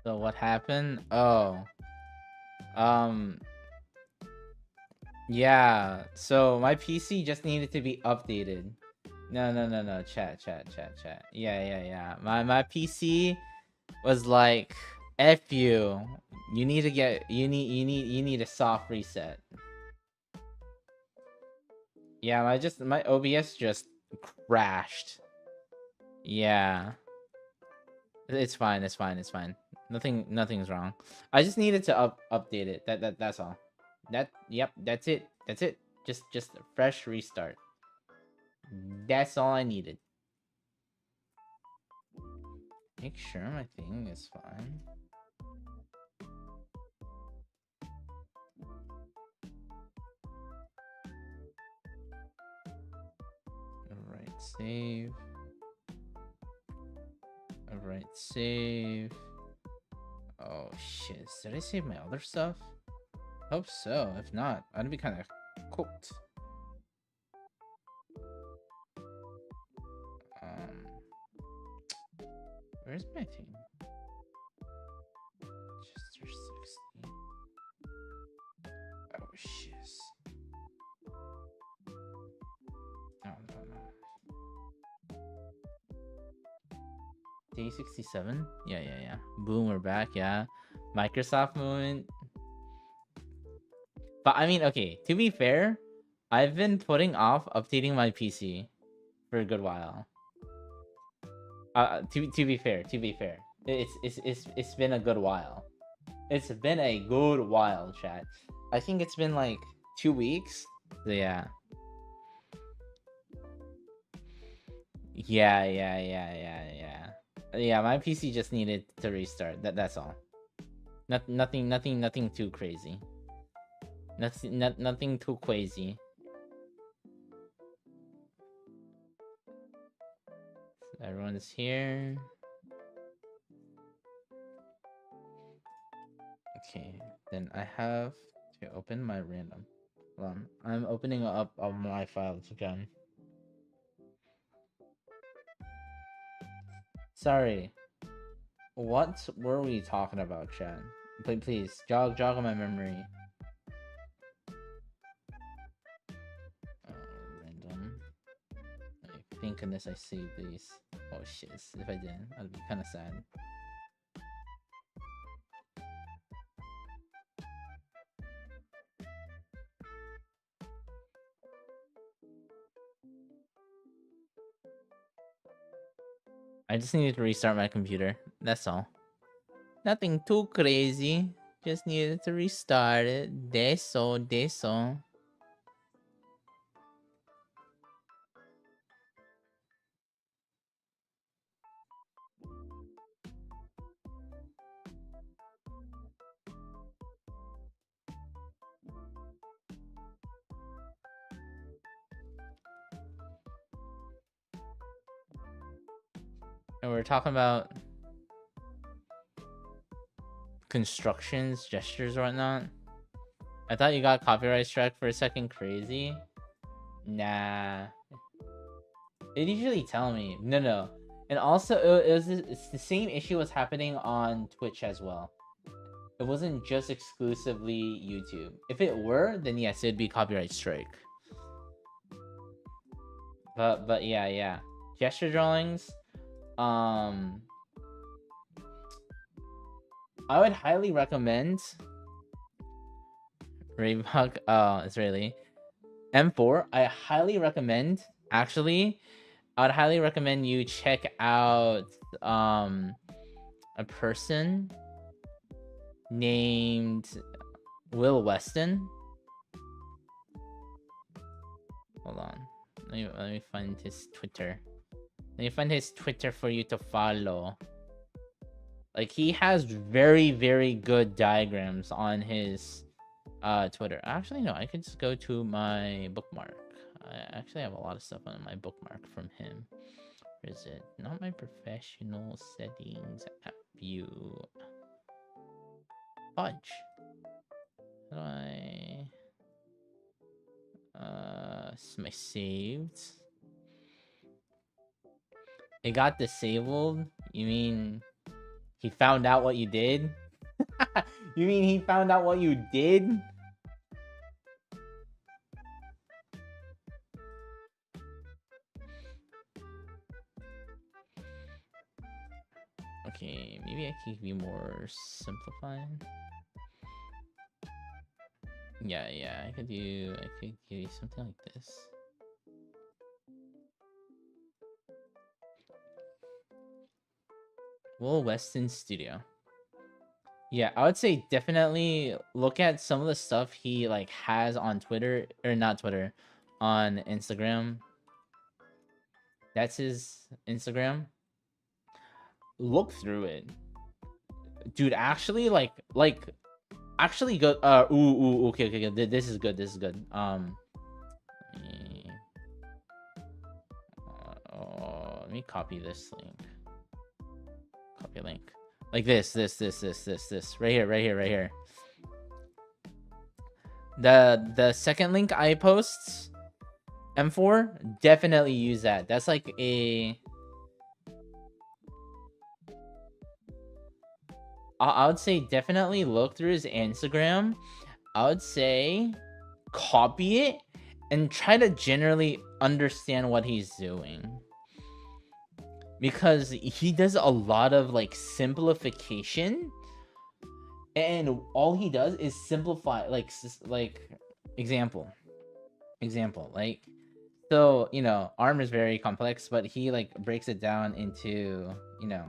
So what happened? Oh, um, yeah. So my PC just needed to be updated. No. Chat. Yeah. My PC was like, F you. You need to get. You need a soft reset. Yeah, my OBS just crashed. Yeah. It's fine. Nothing's wrong. I just needed to update it. That's all. Yep, that's it. Just a fresh restart. That's all I needed. Make sure my thing is fine. Alright, save. Alright, save. Oh shit. Did I save my other stuff? Hope so. If not, I'd be kind of cooked. Where's my thing? Chester 60. Oh shiz. No. Day 67? Yeah. Boom, we're back, yeah. Microsoft movement. But I mean, okay, to be fair, I've been putting off updating my PC for a good while. To be fair, it's been a good while. It's been a good while, chat. I think it's been like 2 weeks. So yeah. Yeah. Yeah, my PC just needed to restart. That's all. Nothing too crazy. Nothing too crazy. So everyone's here. Okay, then I have to open my random. Hold on, I'm opening up all my files again. Sorry. What were we talking about, Chad? Please jog on my memory. Random. Thank goodness I saved these. Oh shit! If I didn't, I'd be kind of sad. I just needed to restart my computer. That's all. Nothing too crazy. Just needed to restart it. That's all. And we're talking about constructions, gestures, or whatnot. I thought you got copyright strike for a second. Crazy. Nah. It usually tell me. No. And also, it's the same issue was happening on Twitch as well. It wasn't just exclusively YouTube. If it were, then yes, it'd be copyright strike. But yeah. Gesture drawings. I would highly recommend Reebok. Israeli M4. I highly recommend. Actually, I would highly recommend you check out a person named Will Weston. Hold on. Let me find his Twitter. Let me find his Twitter for you to follow. Like, he has very, very good diagrams on his Twitter. Actually, no, I could just go to my bookmark. I actually have a lot of stuff on my bookmark from him. Where is it? Not my professional settings app view. Fudge. How do I... my saved. It got disabled? You mean he found out what you did? You mean he found out what you did? Okay, maybe I could be more simplified. Yeah, I could give you something like this. Will Weston Studio. Yeah, I would say definitely look at some of the stuff he like has on Twitter, or not Twitter, on Instagram. That's his Instagram. Look through it. Dude, actually actually go okay. This is good. Let me copy this link. Copy link. Like this. Right here. The second link I post, M4, definitely use that. That's like a... I would say definitely look through his Instagram. I would say copy it and try to generally understand what he's doing. Because he does a lot of like simplification, and all he does is simplify, like example, like, so, you know, ARM is very complex, but he like breaks it down into, you know,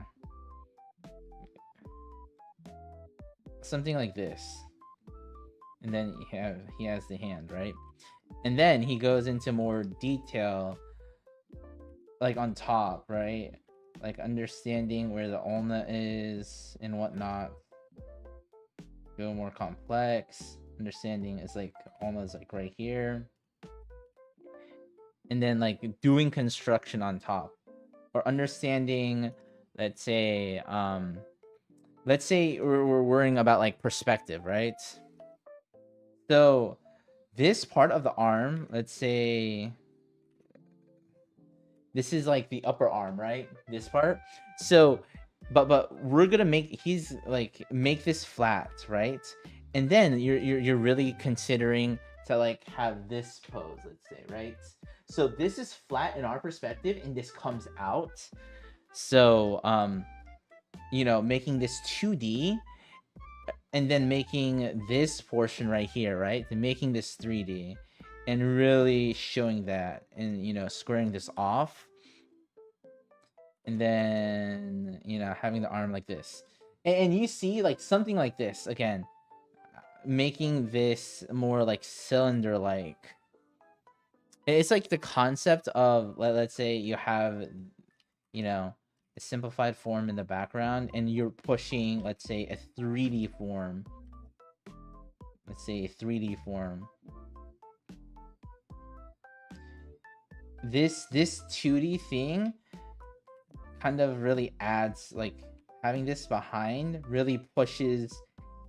something like this. And then he has the hand, right? And then he goes into more detail, like on top, right? Like understanding where the ulna is and whatnot. Go more complex. Understanding is like ulna is like right here. And then like doing construction on top. Or understanding, let's say we're worrying about like perspective, right? So this part of the arm, let's say this is like the upper arm, right? This part. So but we're gonna make this flat, right? And then you're really considering to like have this pose, let's say, right? So this is flat in our perspective and this comes out. So you know, making this 2D and then making this portion right here, right? And making this 3D and really showing that, and, you know, squaring this off. And then, you know, having the arm like this. And you see like something like this, again, making this more like cylinder-like. It's like the concept of, let's say you have, you know, a simplified form in the background and you're pushing, let's say, a 3D form. Let's say a 3D form. This 2D thing kind of really adds, like, having this behind really pushes,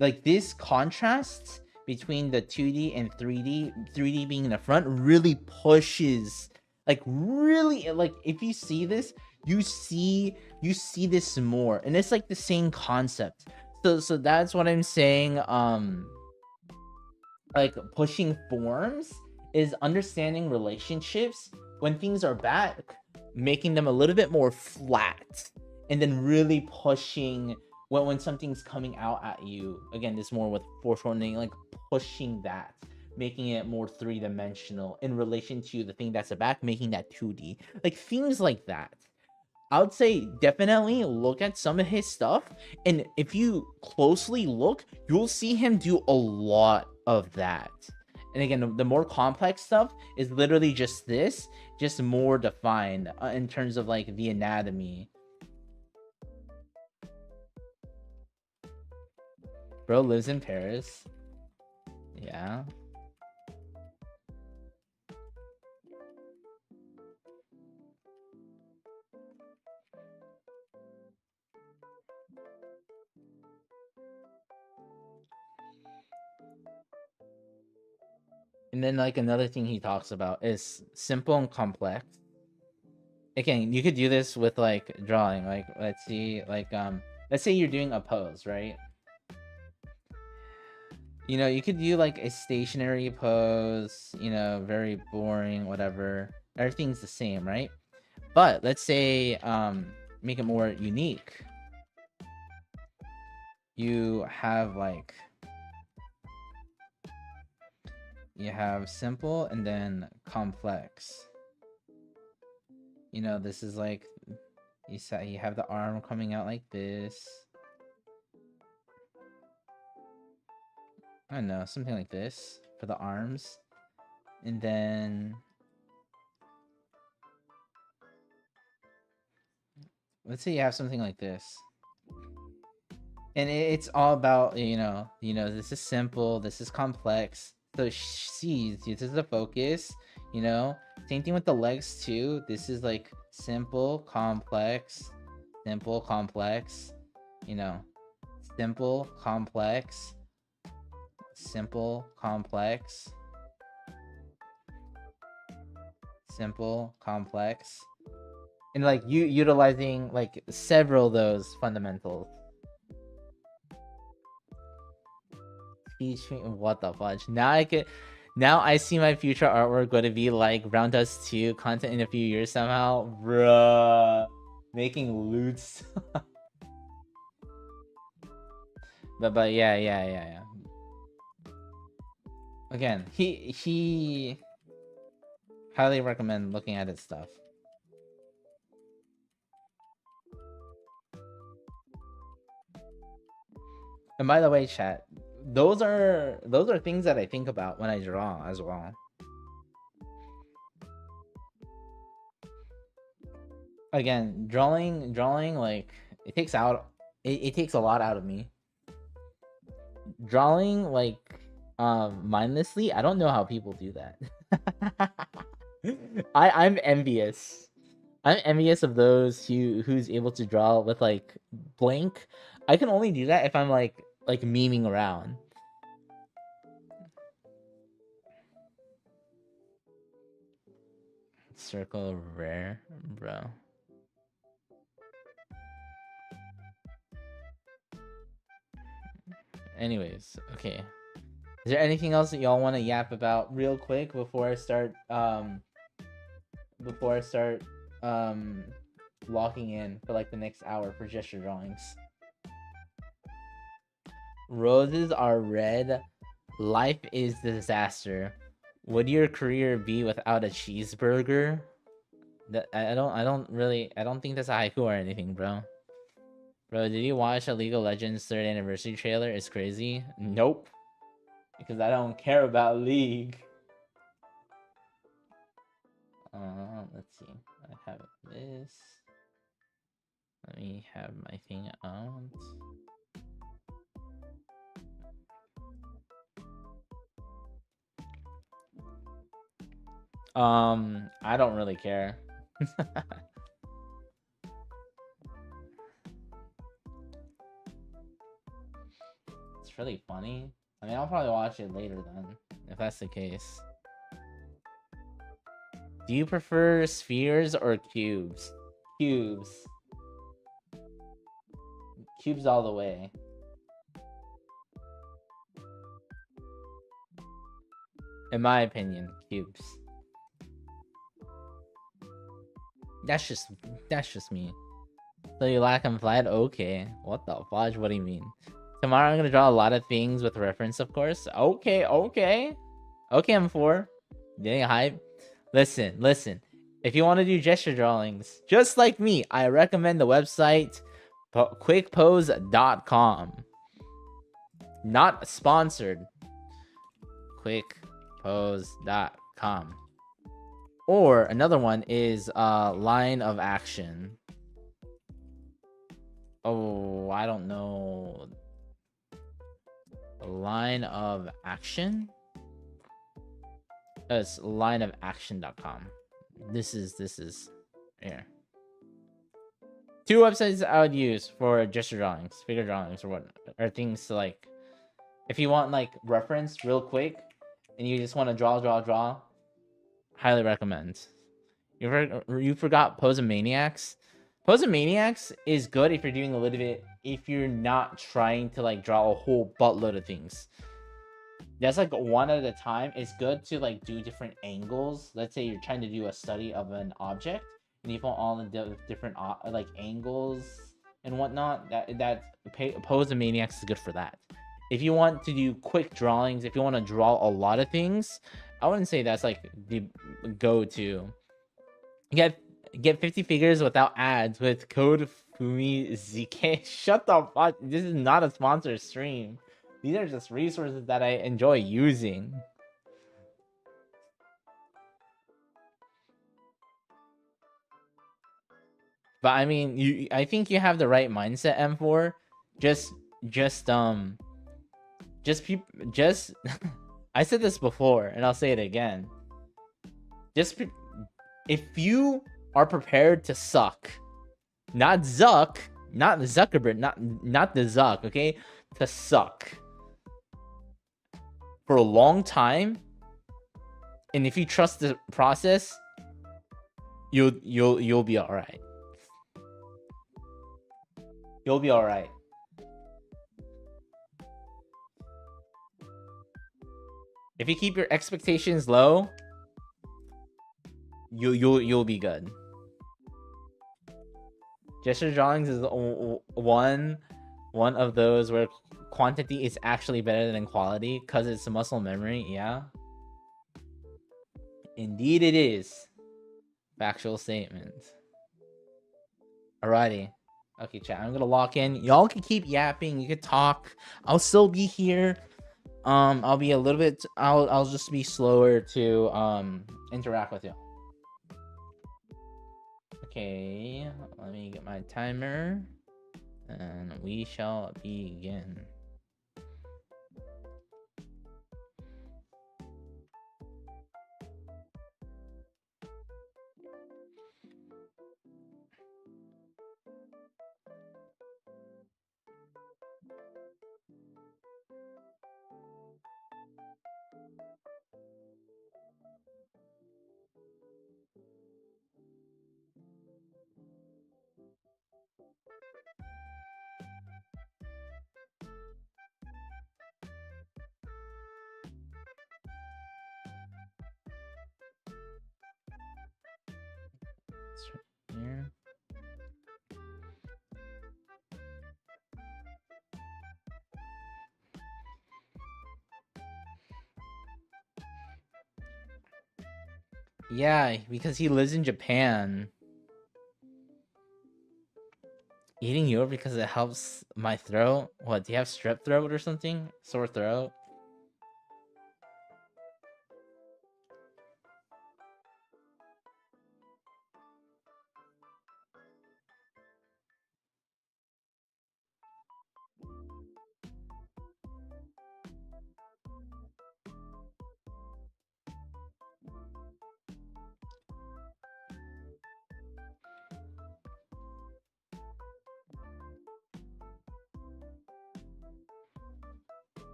like, this contrast between the 2D and 3D being in the front really pushes, like, really, like, if you see this, you see this more, and it's like the same concept. So that's what I'm saying. Like, pushing forms is understanding relationships when things are back, making them a little bit more flat, and then really pushing when something's coming out at you. Again, this more with foreshortening, like pushing that, making it more three-dimensional in relation to the thing that's the back, making that 2D, like things like that. I would say definitely look at some of his stuff, and if you closely look, you'll see him do a lot of that. And again, the more complex stuff is literally just this, just more defined in terms of like the anatomy. Bro lives in Paris. Yeah. And then like another thing he talks about is simple and complex. again, you could do this with like drawing. Like let's see, like let's say you're doing a pose, right? You know, you could do like a stationary pose, you know, very boring, whatever. Everything's the same, right? But let's say make it more unique. You have like you have simple and then complex. You know, this is like you have the arm coming out like this. I don't know, something like this for the arms. And then let's say you have something like this. And it's all about, you know, this is simple, this is complex. So see, this is the focus, you know. Same thing with the legs too. This is like simple, complex, you know. Simple, complex, simple, complex, simple, complex. And like you utilizing like several of those fundamentals. What the fudge? Now I see my future artwork going to be like Roundhouse 2 content in a few years somehow. Bruh. Making loots. but yeah. Again, he highly recommend looking at his stuff. And by the way, chat, those are things that I think about when I draw as well. Again, drawing like it takes a lot out of me. Drawing like mindlessly, I don't know how people do that. I'm envious. I'm envious of those who's able to draw with like blank. I can only do that if I'm like memeing around. Circle rare, bro. Anyways, okay. Is there anything else that y'all want to yap about real quick before I start locking in for like the next hour for gesture drawings? Roses are red. Life is disaster. Would your career be without a cheeseburger? I don't think that's a haiku or anything, bro. Bro, did you watch a League of Legends 3rd anniversary trailer? It's crazy. Nope. Because I don't care about League. Let's see. I have this. Let me have my thing out. I don't really care. It's really funny. I mean, I'll probably watch it later then, if that's the case. Do you prefer spheres or cubes? Cubes. Cubes all the way. In my opinion, cubes. That's just me. So you lack on flat? Okay. What the fudge? What do you mean? Tomorrow I'm gonna draw a lot of things with reference, of course. Okay. Okay, M4. Getting hype. Listen. If you want to do gesture drawings, just like me, I recommend the website quickpose.com. Not sponsored. quickpose.com. Or another one is Line of Action. Oh, I don't know. Line of Action? It's lineofaction.com. This is here. 2 websites I would use for gesture drawings, figure drawings, or what are things to like. If you want like reference real quick, and you just want to draw, highly recommend. You forgot Posemaniacs. Posemaniacs is good if you're doing a little bit, if you're not trying to like draw a whole buttload of things. That's like one at a time. It's good to like do different angles. Let's say you're trying to do a study of an object, and you want all the different like angles and whatnot. Posemaniacs is good for that. If you want to do quick drawings, if you want to draw a lot of things, I wouldn't say that's like the go-to. Get 50 figures without ads with code FUMIZK. Shut the fuck. This is not a sponsored stream. These are just resources that I enjoy using. But I mean, I think you have the right mindset, M4. Just I said this before and I'll say it again. If you are prepared to suck, not Zuckerberg, not the Zuck, okay? To suck for a long time, and if you trust the process, you'll be all right. You'll be all right. If you keep your expectations low, you'll be good. Gesture drawings is one of those where quantity is actually better than quality because it's a muscle memory. Yeah, indeed it is. Factual statement. Alrighty. Okay, chat. I'm gonna lock in. Y'all can keep yapping. You can talk. I'll still be here. I'll be a little bit. I'll just be slower to interact with you. Okay, let me get my timer, and we shall begin. Here. Yeah, because he lives in Japan. Eating yogurt because it helps my throat? What, do you have strep throat or something? Sore throat?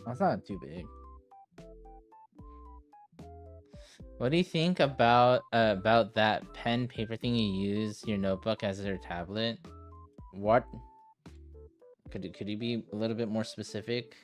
That's not too big. What do you think about that pen paper thing you use your notebook as your tablet? What could you be a little bit more specific?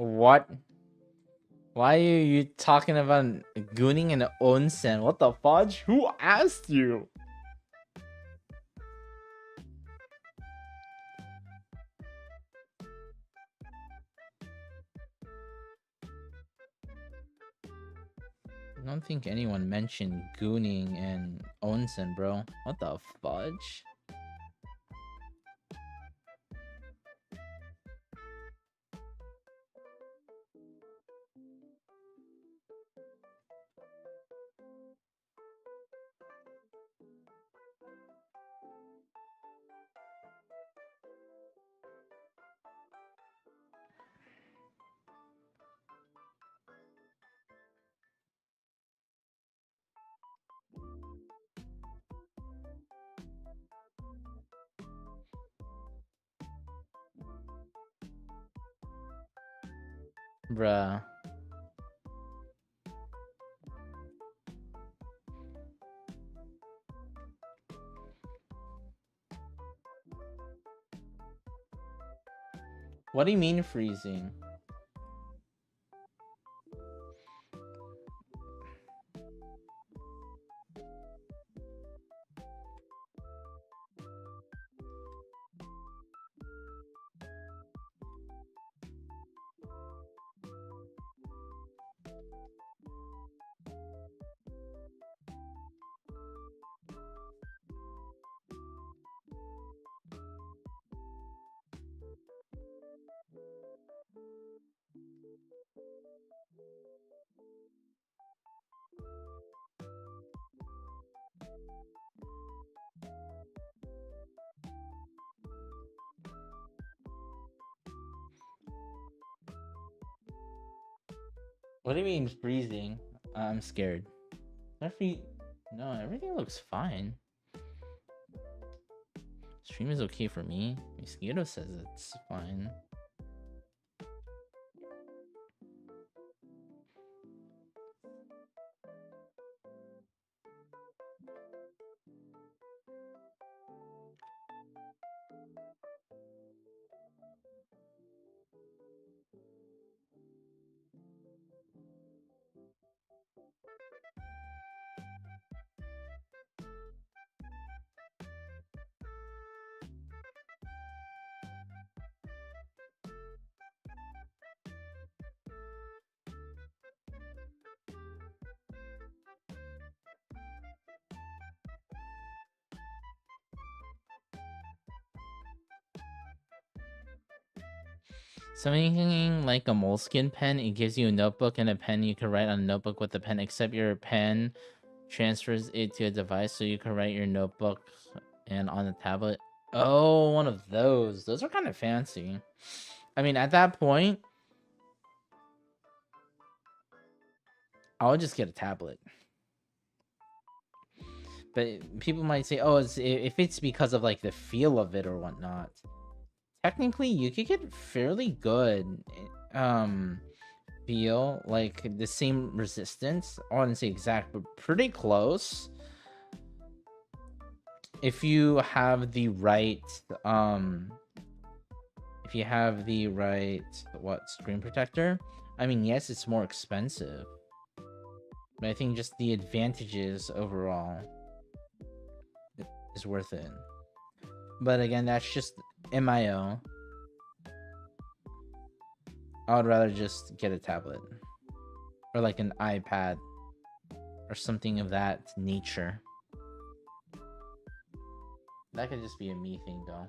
What? Why are you talking about gooning in onsen? What the fudge? Who asked you? I don't think anyone mentioned gooning and onsen, bro. What the fudge? Bruh. What do you mean freezing? What do you mean freezing? I'm scared. No, everything looks fine. Stream is okay for me. Mosquito says it's fine. Something like a moleskin pen, it gives you a notebook and a pen. You can write on a notebook with the pen, except your pen transfers it to a device so you can write your notebook and on the tablet. Oh, one of those. Those are kind of fancy. I mean, at that point, I'll just get a tablet. But people might say, oh, if it's because of like the feel of it or whatnot. Technically, you could get fairly good feel, like the same resistance. I wouldn't say exact, but pretty close. If you have the right screen protector. I mean, yes, it's more expensive, but I think just the advantages overall is worth it. But again, that's just MIO. I would rather just get a tablet or like an iPad or something of that nature. That could just be a me thing though.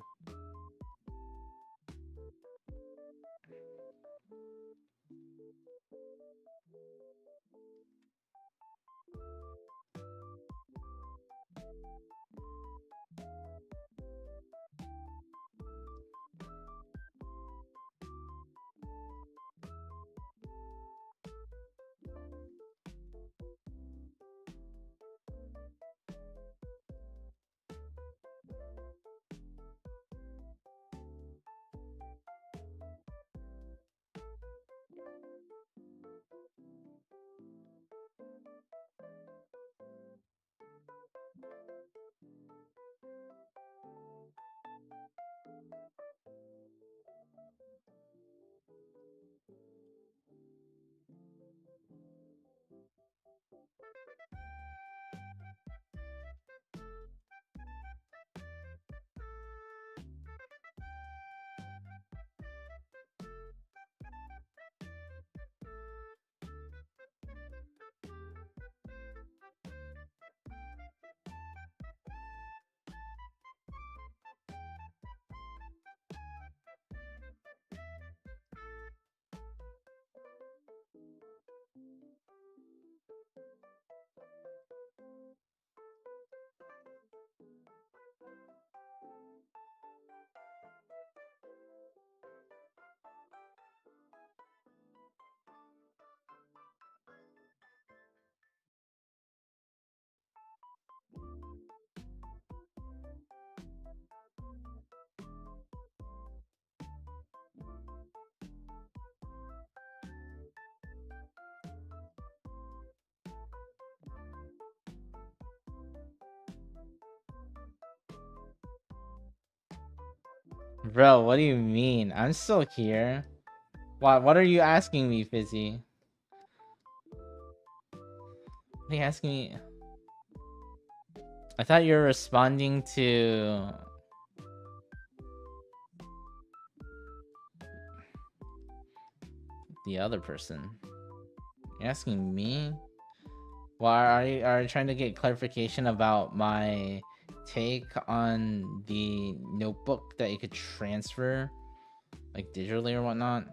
Bro, what do you mean? I'm still here. What are you asking me, Fizzy? What are you asking me? I thought you were responding to the other person. You're asking me? Why are you trying to get clarification about my take on the notebook that you could transfer like digitally or whatnot?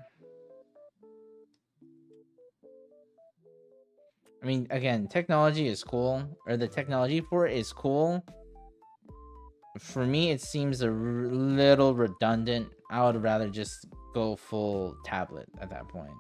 I mean, again, technology is cool, or the technology for it is cool. For me, it seems a little redundant. I would rather just go full tablet at that point.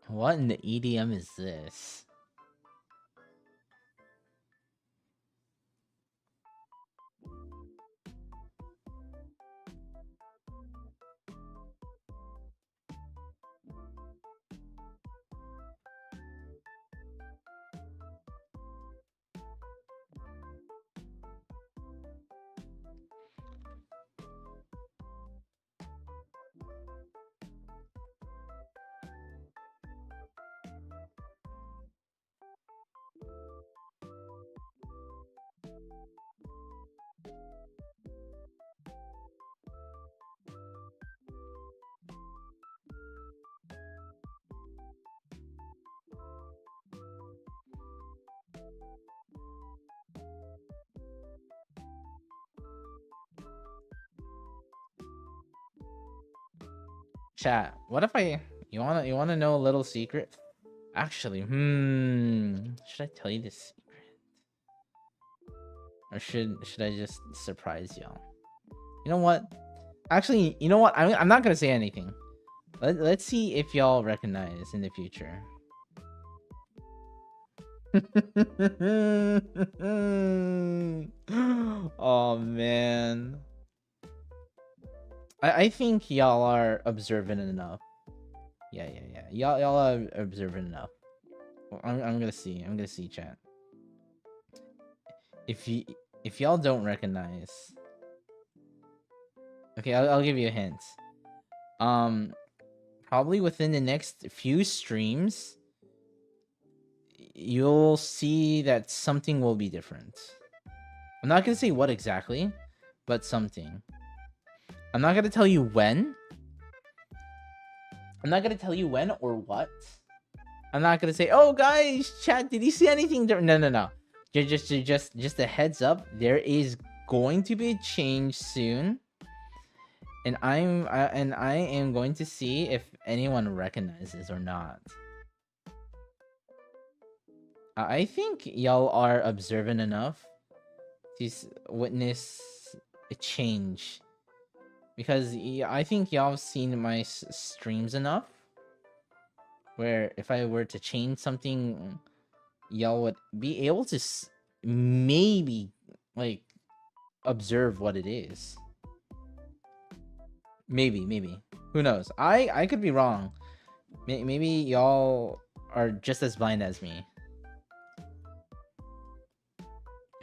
What in the EDM is this? Chat, what if you wanna know a little secret? Actually, should I tell you this secret? Or should I just surprise y'all? You know what? Actually, you know what? I'm not gonna say anything. Let's see if y'all recognize in the future. Oh man. I think y'all are observant enough. Yeah. Y'all are observant enough. I'm gonna see. I'm gonna see, chat. If y'all don't recognize, okay, I'll give you a hint. Probably within the next few streams, you'll see that something will be different. I'm not gonna say what exactly, but something. I'm not gonna tell you when. I'm not gonna tell you when or what. I'm not gonna say, "Oh, guys, chat, did you see anything?" No. Just a heads up. There is going to be a change soon, and I am going to see if anyone recognizes or not. I think y'all are observant enough to witness a change, because I think y'all have seen my streams enough where if I were to change something, y'all would be able to maybe like observe what it is. Maybe. Who knows? I could be wrong. Maybe y'all are just as blind as me.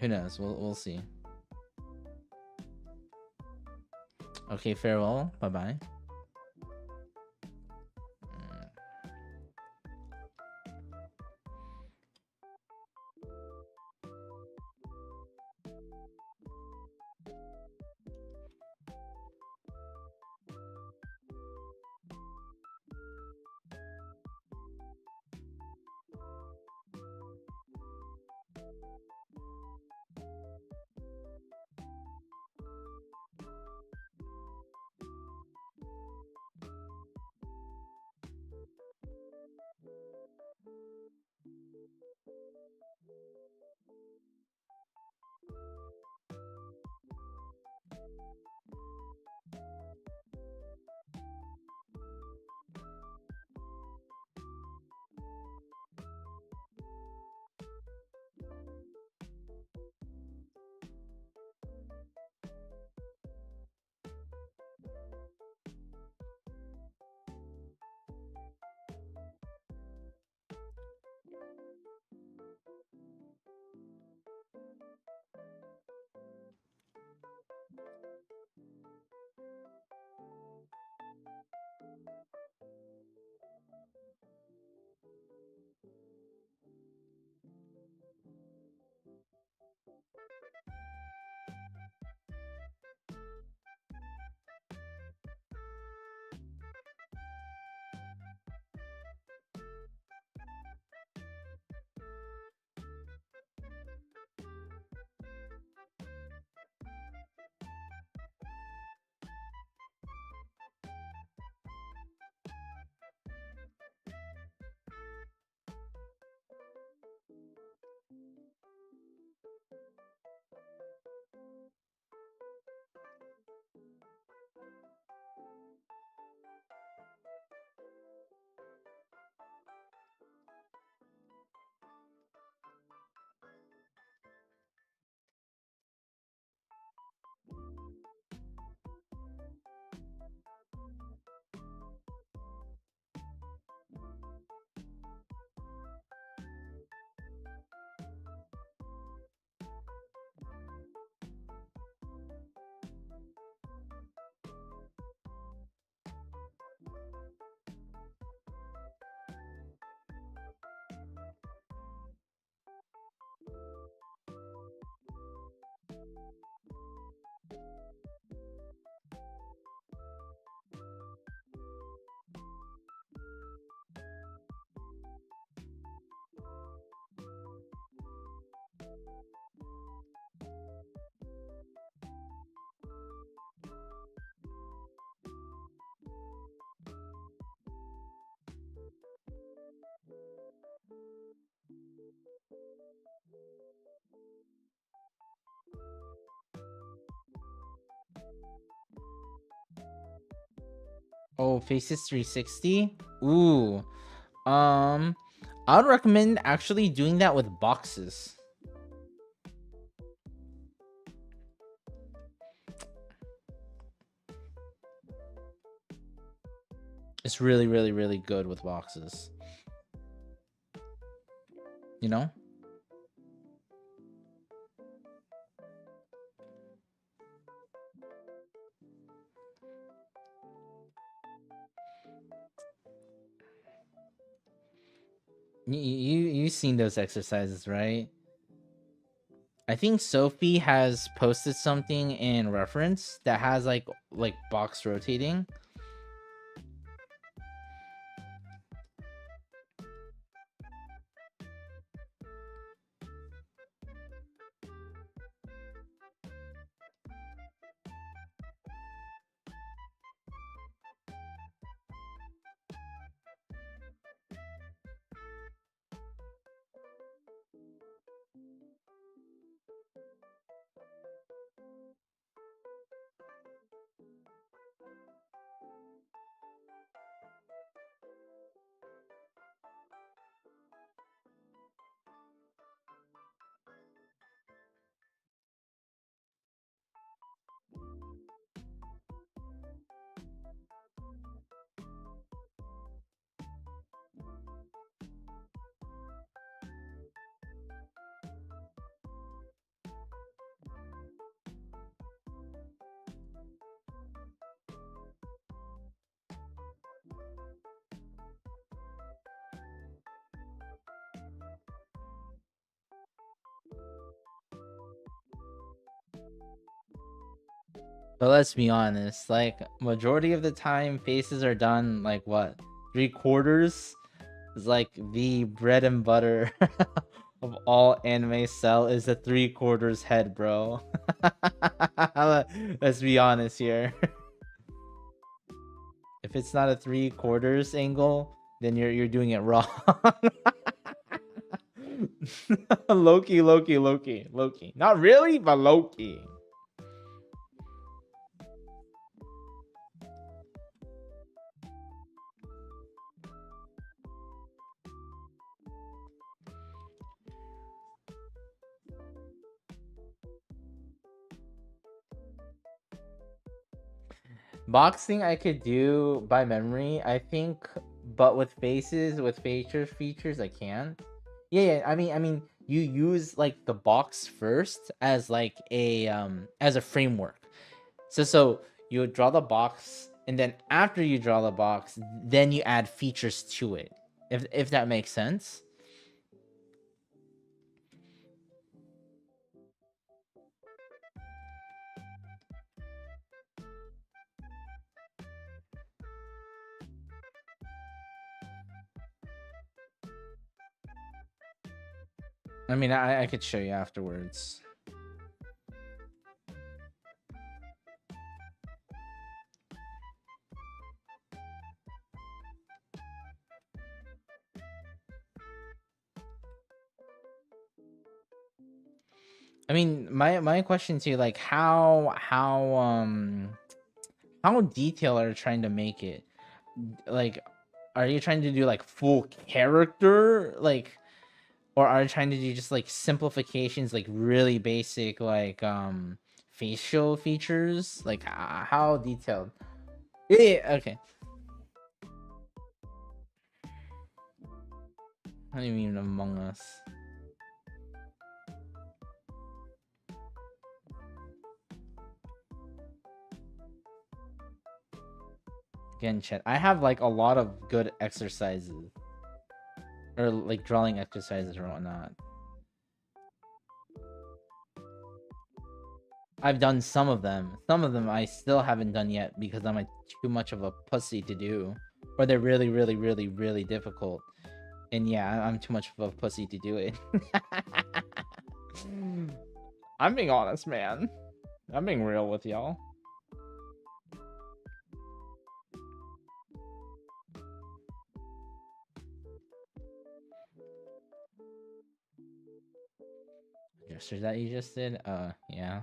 Who knows? We'll see. Okay, farewell. Bye-bye. Oh, Faces 360. Ooh. I would recommend actually doing that with boxes. It's really, really, really good with boxes. You know? You've seen those exercises, right? I think Sophie has posted something in reference that has like box rotating. But let's be honest, like majority of the time faces are done like what? 3/4 is like the bread and butter of all anime cell is the 3/4 head, bro. Let's be honest here. If it's not a 3/4 angle, then you're doing it wrong. Loki. Not really, but Loki. Boxing I could do by memory, I think, but with faces, with features, I can't. Yeah, I mean, you use like the box first as like a as a framework. So you draw the box, and then after you draw the box, then you add features to it. If that makes sense. I mean, I could show you afterwards. I mean, my question to you, like, how detailed are you trying to make it? Like, are you trying to do like full character, like, or are you trying to do just like simplifications, like really basic, like facial features? Like, how detailed? Yeah, okay. What do you mean Among Us? Again, chat. I have like a lot of good exercises, or like drawing exercises or whatnot. I've done some of them. Some of them I still haven't done yet because I'm like too much of a pussy to do, or they're really, really, really, really difficult. And yeah, I'm too much of a pussy to do it. I'm being honest, man. I'm being real with y'all. Gestures that you just did? Yeah.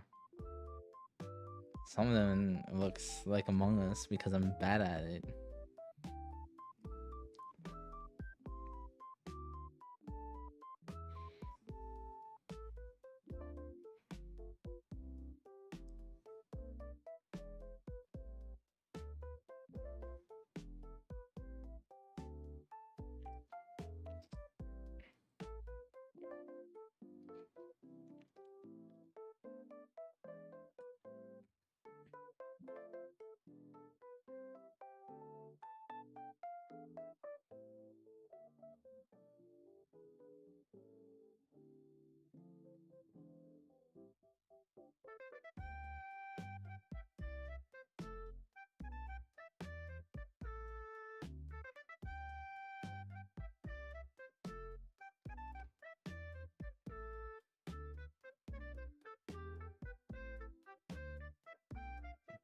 Some of them looks like Among Us because I'm bad at it.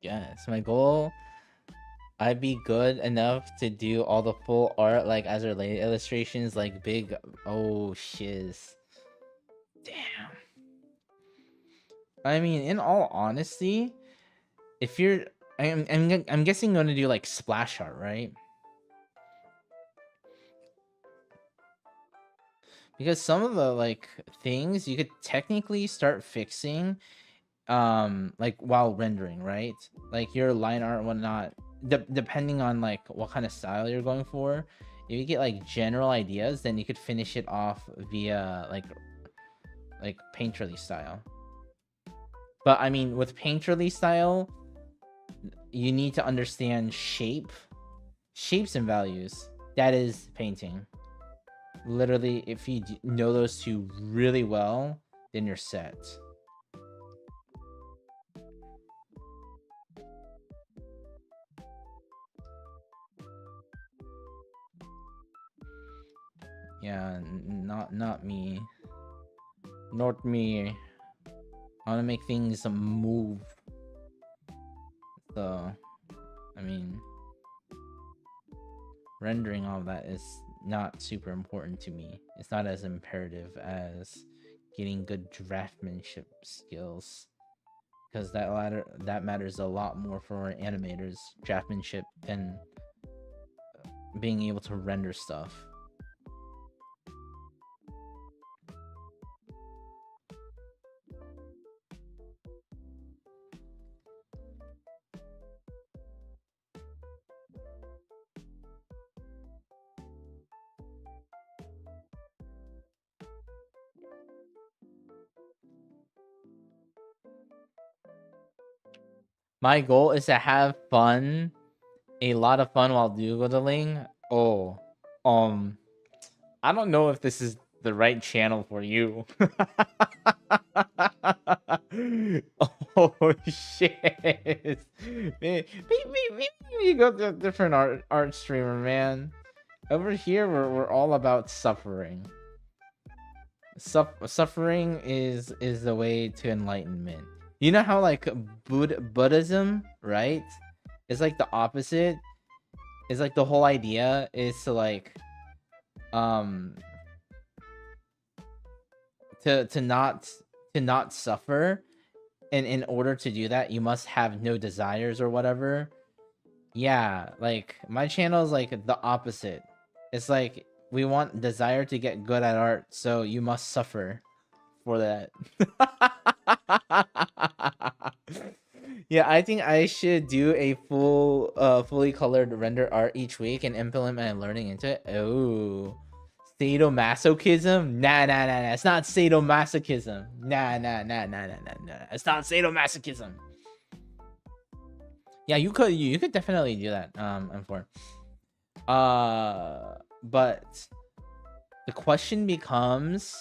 Yes, my goal, I'd be good enough to do all the full art, like as related illustrations, like big. Oh shiz. Damn. I mean, in all honesty, if you're, I'm guessing you're gonna do like splash art, right? Because some of the like things you could technically start fixing, like while rendering, right? Like your line art and whatnot, depending on like what kind of style you're going for. If you get like general ideas, then you could finish it off via like painterly style. But I mean, with painterly style, you need to understand shapes and values. That is painting. Literally, if you know those two really well, then you're set. Yeah, not me. Not me. I want to make things move. So, I mean, rendering all of that is not super important to me. It's not as imperative as getting good draftsmanship skills, because that matters a lot more for animators, draftsmanship, than being able to render stuff. My goal is to have fun, a lot of fun while doodling. Oh, I don't know if this is the right channel for you. Oh shit! Maybe you go to a different art streamer, man. Over here, we're all about suffering. Suffering is the way to enlightenment. You know how like Buddhism, right? It's like the opposite. It's like the whole idea is to like to not suffer, and in order to do that you must have no desires or whatever. Yeah, like my channel is like the opposite. It's like we want desire to get good at art, so you must suffer for that. Yeah, I think I should do a fully colored render art each week and implement my learning into it. Oh, sadomasochism? Nah. It's not sadomasochism. Nah. It's not sadomasochism. Yeah, you could definitely do that. M4. But the question becomes,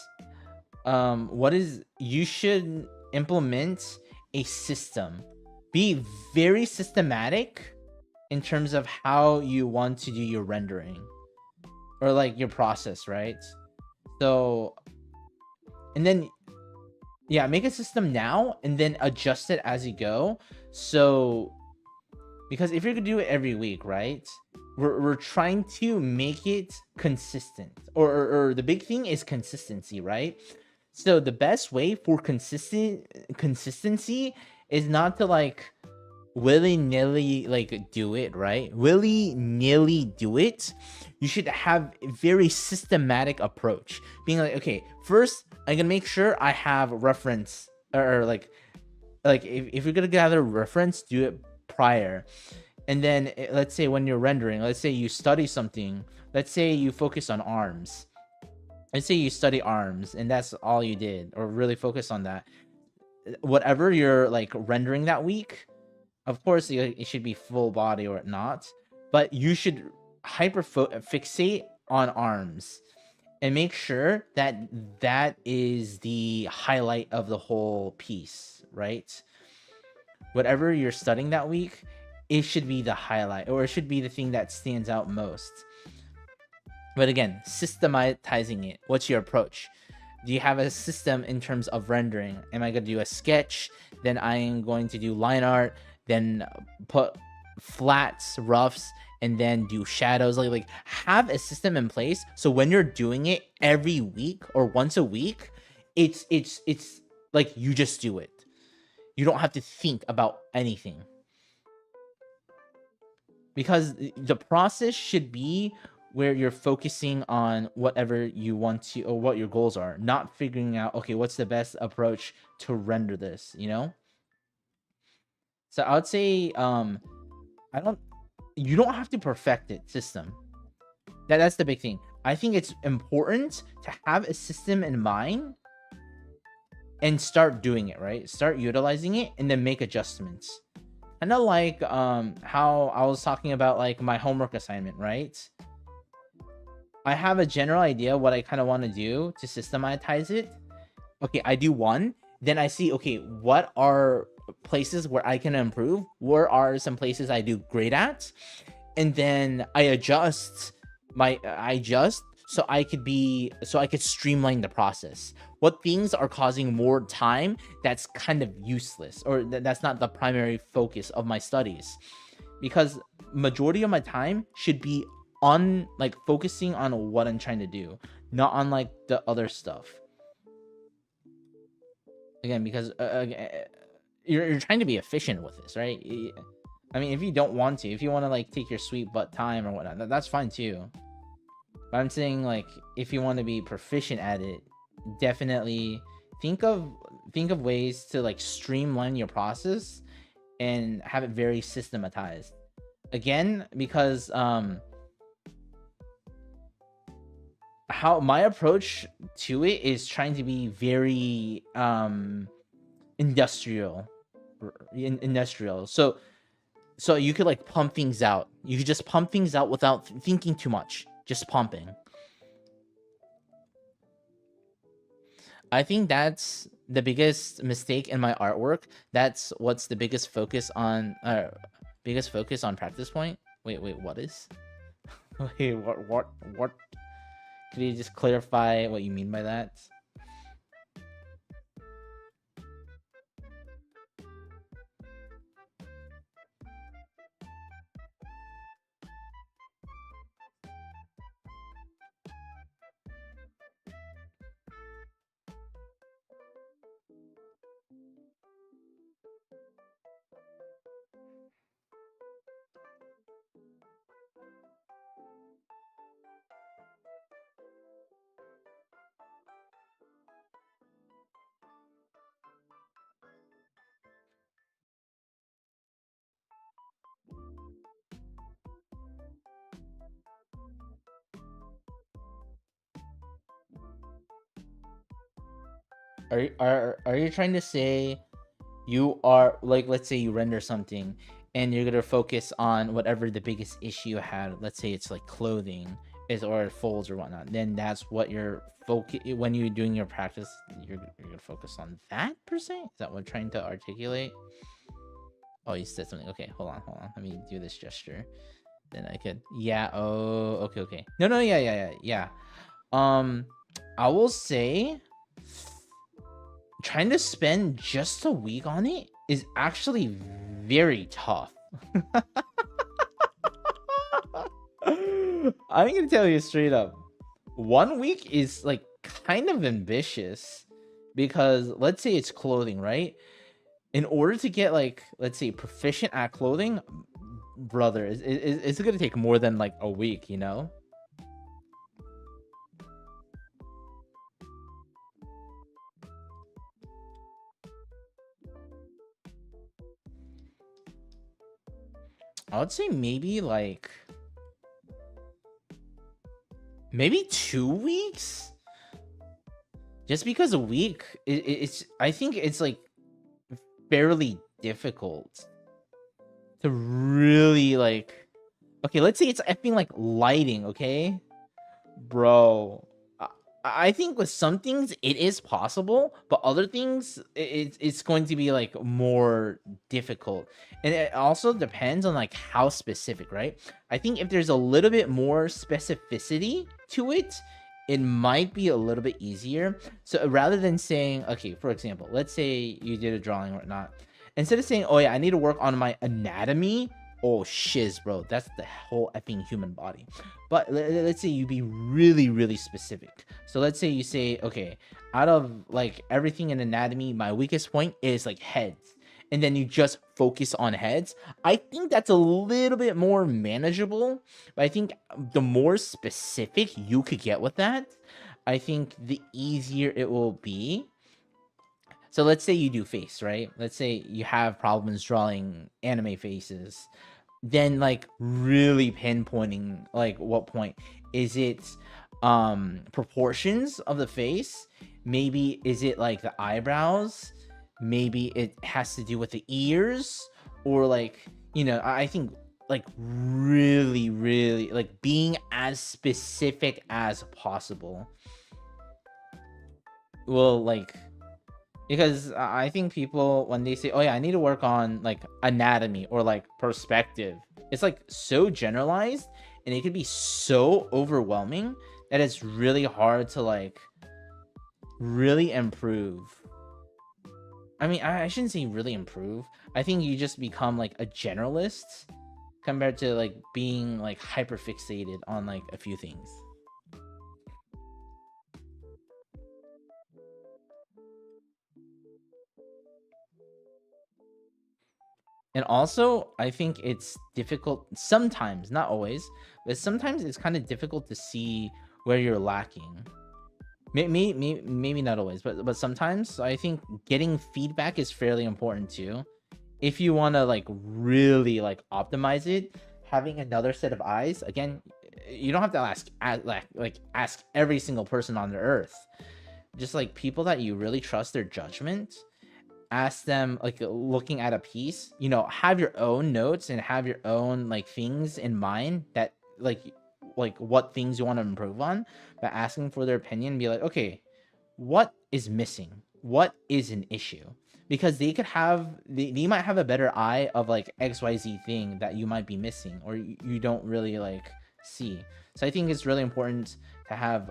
what is, you should implement a system. Be very systematic in terms of how you want to do your rendering, or like your process, right? So, and then yeah, make a system now and then adjust it as you go. So, because if you're gonna do it every week, right, we're trying to make it consistent, or the big thing is consistency, right? So the best way for consistency is not to like willy-nilly like do it, right? Willy-nilly do it. You should have a very systematic approach, being like, okay, first I'm gonna make sure I have reference, or like if you're gonna gather reference, do it prior. And then let's say when you're rendering, let's say you study something, let's say you focus on arms, let's say you study arms and that's all you did, or really focus on that. Whatever you're like rendering that week, of course it should be full body or not, but you should fixate on arms and make sure that that is the highlight of the whole piece, right? Whatever you're studying that week, it should be the highlight, or it should be the thing that stands out most. But again, systematizing it. What's your approach? Do you have a system in terms of rendering? Am I going to do a sketch? Then I am going to do line art. then put flats, roughs, and then do shadows. Like have a system in place so when you're doing it every week or once a week, it's like you just do it. You don't have to think about anything, because the process should be where you're focusing on whatever you want to, or what your goals are, not figuring out, okay, what's the best approach to render this, you know? So I would say, you don't have to perfect it system. That's the big thing. I think it's important to have a system in mind and start doing it, right? Start utilizing it and then make adjustments. Kind of like how I was talking about like my homework assignment, right? I have a general idea what I kind of want to do to systematize it. Okay, I do one, then I see, okay, what are places where I can improve? Where are some places I do great at? And then I adjust so I could streamline the process. What things are causing more time that's kind of useless, or that's not the primary focus of my studies, because majority of my time should be on like focusing on what I'm trying to do, not on like the other stuff. Again, because you're trying to be efficient with this, right? I mean, if you don't want to, if you want to like take your sweet butt time or whatnot, that's fine too. But I'm saying, like, if you want to be proficient at it, definitely think of ways to like streamline your process and have it very systematized. Again, because how my approach to it is trying to be very industrial. So you could like pump things out. You could just pump things out without thinking too much. Just pumping. I think that's the biggest mistake in my artwork. That's what's the biggest focus on practice point. Wait, what is? Wait, what? Could you just clarify what you mean by that? Are you trying to say you are like, let's say you render something and you're gonna focus on whatever the biggest issue you had, let's say it's like clothing is, or folds or whatnot, then that's what you're when you're doing your practice, you're gonna focus on that per se? Is that what I'm trying to articulate? Oh, you said something. Okay, hold on, let me do this gesture, then I could, yeah. Oh, okay. No, yeah. I will say trying to spend just a week on it is actually very tough. I'm gonna tell you straight up, 1 week is like kind of ambitious, because let's say it's clothing, right? In order to get like, let's say, proficient at clothing, brother, it's gonna take more than like a week, you know? I would say maybe 2 weeks, just because a week it's I think it's like fairly difficult to really like, okay, let's say it's effing like lighting, okay, bro. I think with some things it is possible, but other things it's going to be like more difficult. And it also depends on like how specific, right? I think if there's a little bit more specificity to it, it might be a little bit easier. So rather than saying, okay, for example, let's say you did a drawing or not, instead of saying, oh yeah, I need to work on my anatomy, oh shiz, bro, that's the whole effing human body. But let's say you be really, really specific. So let's say you say, okay, out of like everything in anatomy, my weakest point is like heads. And then you just focus on heads. I think that's a little bit more manageable. But I think the more specific you could get with that, I think the easier it will be. So let's say you do face, right? Let's say you have problems drawing anime faces. Then like really pinpointing like what point. Is it proportions of the face? Maybe is it like the eyebrows? Maybe it has to do with the ears, or like, you know, I think like really, really like being as specific as possible will like, because I think people, when they say, oh yeah, I need to work on like anatomy or like perspective, it's like so generalized and it could be so overwhelming that it's really hard to like really improve. I mean, I shouldn't say really improve. I think you just become like a generalist compared to like being like hyper fixated on like a few things. And also, I think it's difficult sometimes, not always, but sometimes it's kind of difficult to see where you're lacking. Maybe not always, but sometimes. So I think getting feedback is fairly important too. If you want to like really like optimize it, having another set of eyes, again, you don't have to ask every single person on the earth. Just like people that you really trust their judgment, ask them, like looking at a piece, you know, have your own notes and have your own like things in mind that like what things you want to improve on, but asking for their opinion, be like, okay, what is missing, what is an issue, because they could have they might have a better eye of like XYZ thing that you might be missing or you don't really like see. So I think it's really important to have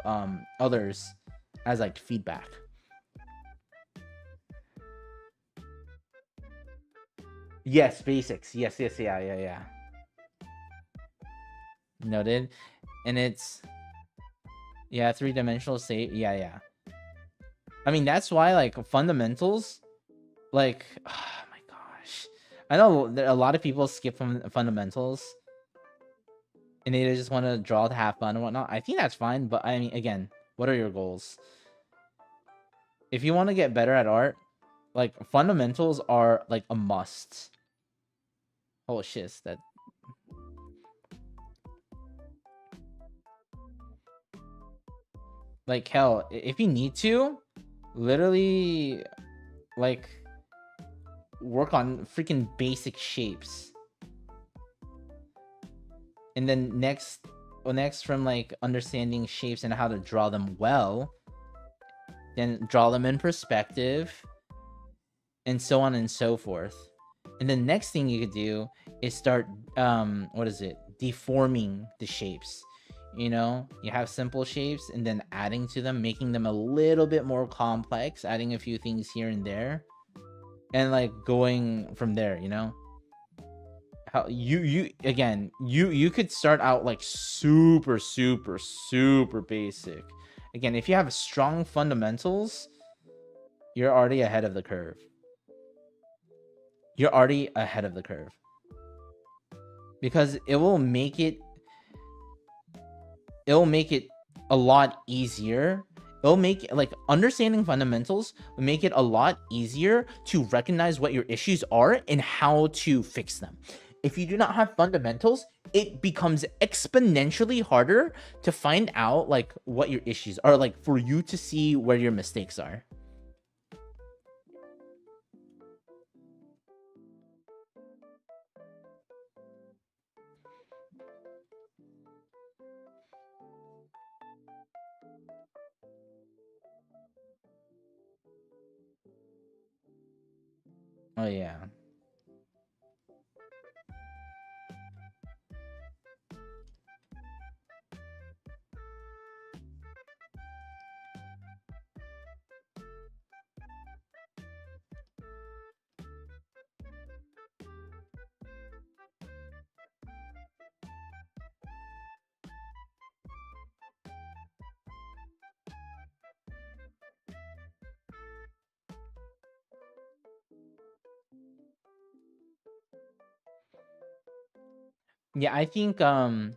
others as like feedback. Yes, basics. Yes, yeah. Noted. And it's, yeah, three-dimensional state. Yeah. I mean, that's why like fundamentals, like, oh my gosh, I know that a lot of people skip from fundamentals and they just want to draw to have fun and whatnot. I think that's fine, but I mean, again, what are your goals? If you want to get better at art, like fundamentals are like a must. Oh shit, that, like, hell, if you need to, literally, like, work on freaking basic shapes. And then next from like understanding shapes and how to draw them well, then draw them in perspective, and so on and so forth. And the next thing you could do is start what is it, deforming the shapes. You know, you have simple shapes and then adding to them, making them a little bit more complex, adding a few things here and there, and like going from there, you know. How you again, you could start out like super basic. Again, if you have strong fundamentals, you're already ahead of the curve. You're already ahead of the curve, because it'll make it a lot easier. It'll make, like, understanding fundamentals will make it a lot easier to recognize what your issues are and how to fix them. If you do not have fundamentals, it becomes exponentially harder to find out like what your issues are, like for you to see where your mistakes are. Oh yeah. Yeah, I think yeah.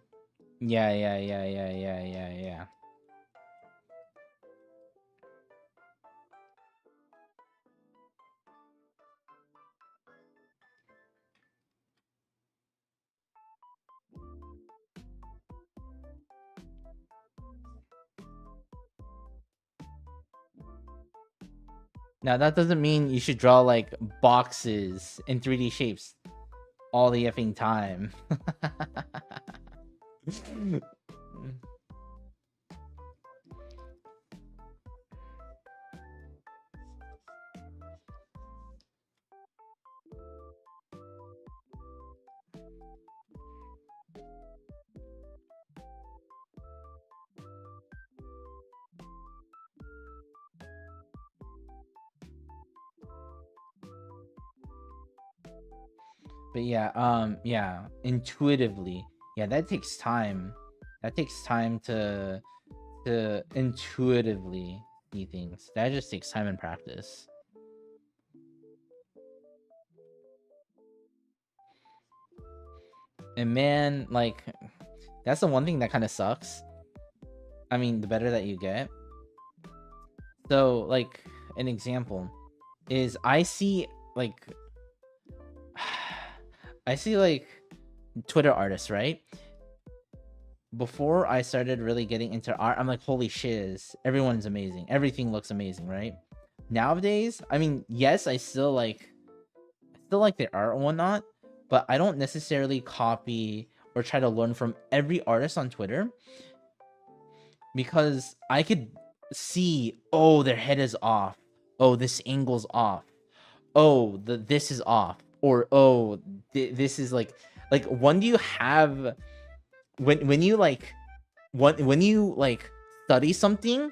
Now that doesn't mean you should draw like boxes in 3D shapes all the effing time. But yeah, intuitively. Yeah, that takes time. That takes time to intuitively see things. That just takes time and practice. And man, like that's the one thing that kind of sucks. I mean, the better that you get. So, like an example is I see like I see like Twitter artists, right? Before I started really getting into art, I'm like, holy shiz, everyone's amazing. Everything looks amazing, right? Nowadays, I mean, yes, I still like their art and whatnot, but I don't necessarily copy or try to learn from every artist on Twitter because I could see, oh, their head is off. Oh, this angle's off. Oh, this is off. Or oh, this is like when do you have when you like when you like study something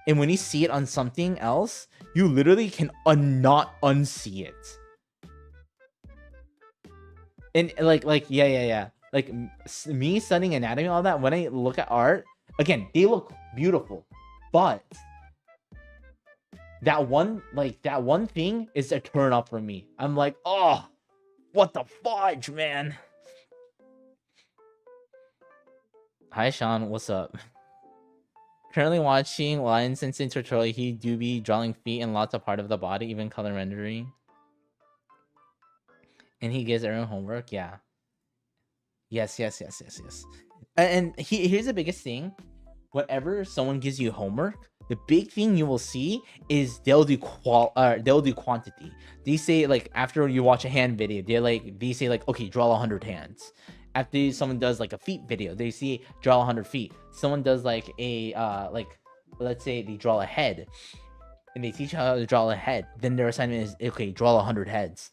and when you see it on something else, you literally can not unsee it. And like yeah. Like me studying anatomy, all that. When I look at art, again, they look beautiful, but that one thing is a turn off for me. I'm like, oh, what the fudge, man. Hi Sean, what's up? Currently watching Lion Sensei tutorial. He do be drawing feet and lots of part of the body, even color rendering. And he gives everyone homework. Yeah. Yes. And here's the biggest thing. Whenever someone gives you homework, the big thing you will see is they'll do quantity. They say like after you watch a hand video, they say like, okay, draw 100 hands. After someone does like a feet video, they see draw 100 feet. Someone does like a let's say they draw a head, and they teach how to draw a head. Then their assignment is okay, draw 100 heads.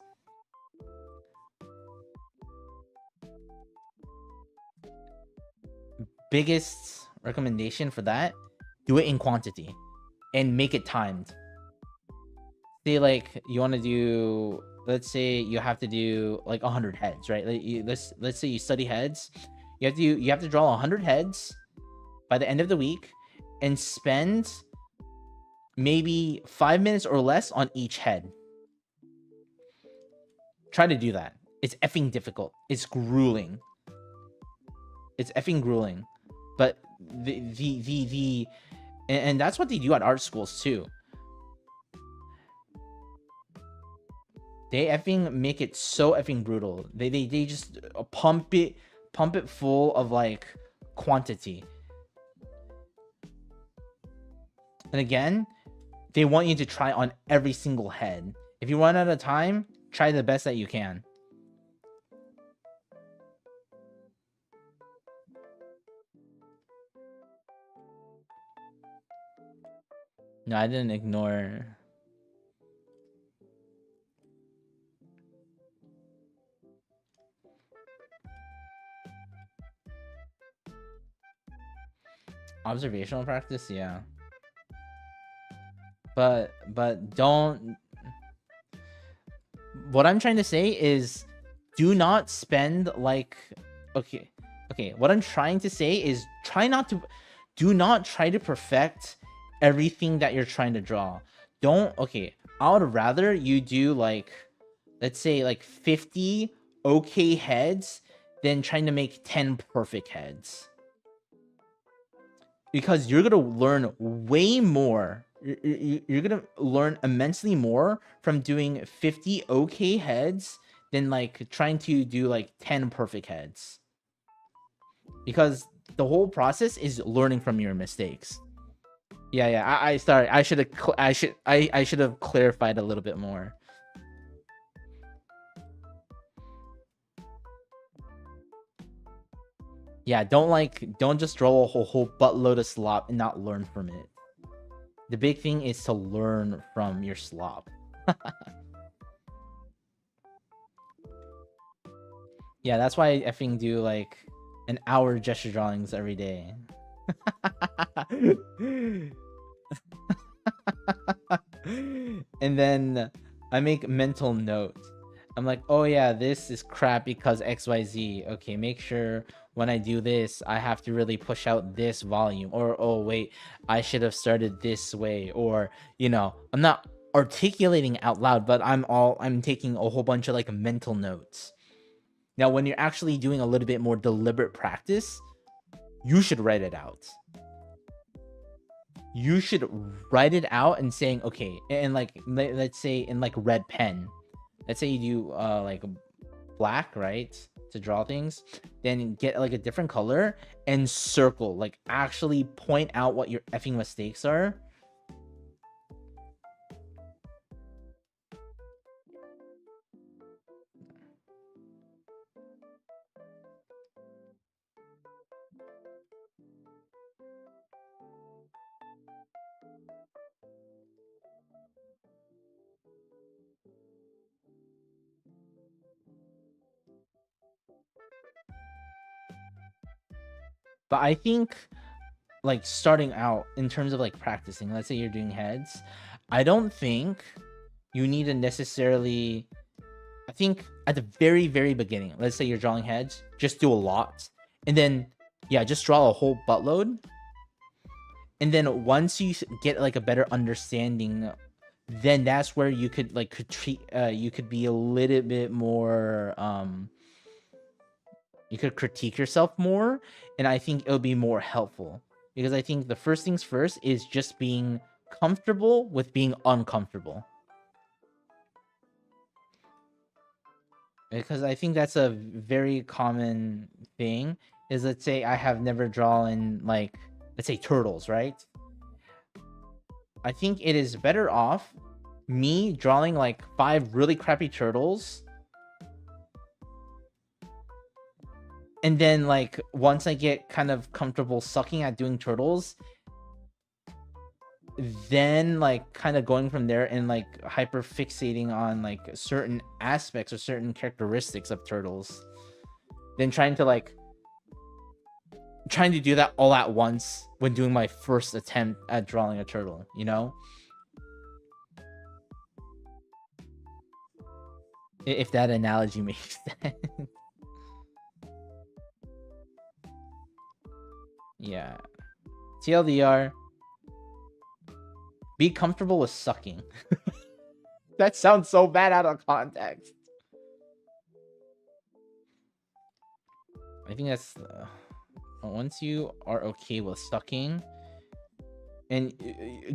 Biggest recommendation for that: do it in quantity, and make it timed. Say like you want to do, let's say you have to do like 100 heads, right? Let's say you study heads. You have to draw 100 heads by the end of the week and spend maybe 5 minutes or less on each head. Try to do that. It's effing difficult. It's grueling. It's effing grueling. But and that's what they do at art schools too. They effing make it so effing brutal. They just pump it full of like quantity. And again, they want you to try on every single head. If you run out of time, try the best that you can. No, I didn't ignore. Observational practice, yeah. But don't. What I'm trying to say is, do not spend like, okay. What I'm trying to say is, do not try to perfect everything that you're trying to draw. Okay. I would rather you do like, let's say like 50 okay heads than trying to make 10 perfect heads. Because you're gonna learn way more. You're gonna learn immensely more from doing 50 okay heads than like trying to do like 10 perfect heads. Because the whole process is learning from your mistakes. Yeah. I sorry. I should have clarified a little bit more. Yeah, don't just draw a whole buttload of slop and not learn from it. The big thing is to learn from your slop. Yeah, that's why I think do like an hour gesture drawings every day. And then I make mental notes. I'm like, oh yeah, this is crap because XYZ. Okay, make sure when I do this, I have to really push out this volume. Or, oh wait, I should have started this way. Or, you know, I'm not articulating out loud, but I'm taking a whole bunch of like mental notes. Now, when you're actually doing a little bit more deliberate practice, you should write it out. You should write it out and saying, okay, and like, let's say in like red pen, let's say you do like black, right, to draw things, then get like a different color and circle, like actually point out what your effing mistakes are. But I think like starting out in terms of like practicing, let's say you're doing heads, I don't think you need to necessarily, I think at the very, very beginning, let's say you're drawing heads, just do a lot. And then, yeah, just draw a whole buttload. And then once you get like a better understanding, then that's where you could like you could be a little bit more, you could critique yourself more. And I think it'll be more helpful. Because I think the first things first is just being comfortable with being uncomfortable. Because I think that's a very common thing, is let's say I have never drawn like, let's say turtles, right? I think it is better off me drawing like 5 really crappy turtles, and then like once I get kind of comfortable sucking at doing turtles, then like kind of going from there and like hyper fixating on like certain aspects or certain characteristics of turtles, then trying to do that all at once when doing my first attempt at drawing a turtle, you know? If that analogy makes sense. Yeah. TLDR, be comfortable with sucking. That sounds so bad out of context. I think that's once you are okay with sucking, and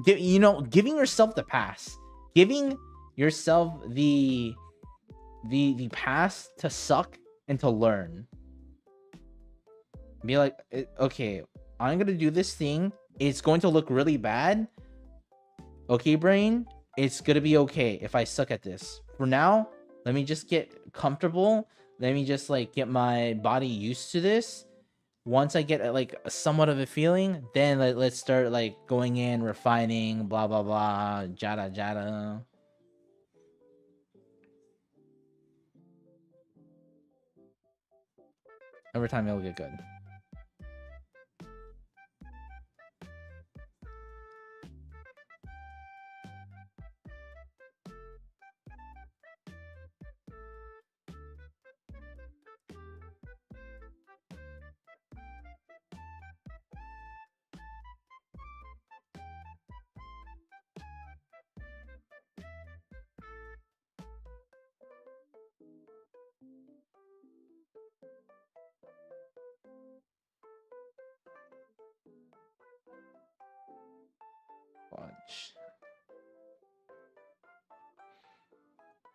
you know, giving yourself the pass, giving yourself the pass to suck and to learn. Be like, okay, I'm gonna do this thing. It's going to look really bad. Okay, brain, it's gonna be okay if I suck at this. For now, let me just get comfortable. Let me just like get my body used to this. Once I get like somewhat of a feeling, then let's start like going in, refining, blah blah blah, jada jada. Over time it'll get good.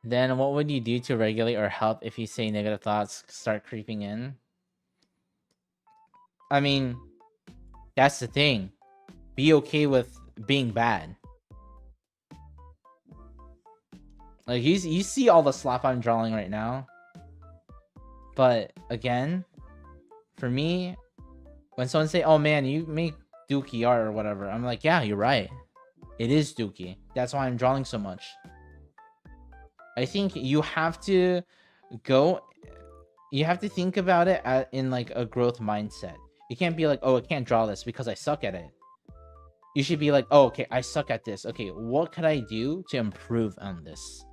Then what would you do to regulate or help if you say negative thoughts start creeping in? I mean, that's the thing. Be okay with being bad. Like, you see all the slop I'm drawing right now. But again, for me, when someone say, "Oh man, you make dookie art or whatever," I'm like, yeah, you're right. It is dookie. That's why I'm drawing so much. I think you have to you have to think about it in like a growth mindset. You can't be like, "Oh, I can't draw this because I suck at it." You should be like, "Oh, okay, I suck at this. Okay, what could I do to improve on this?"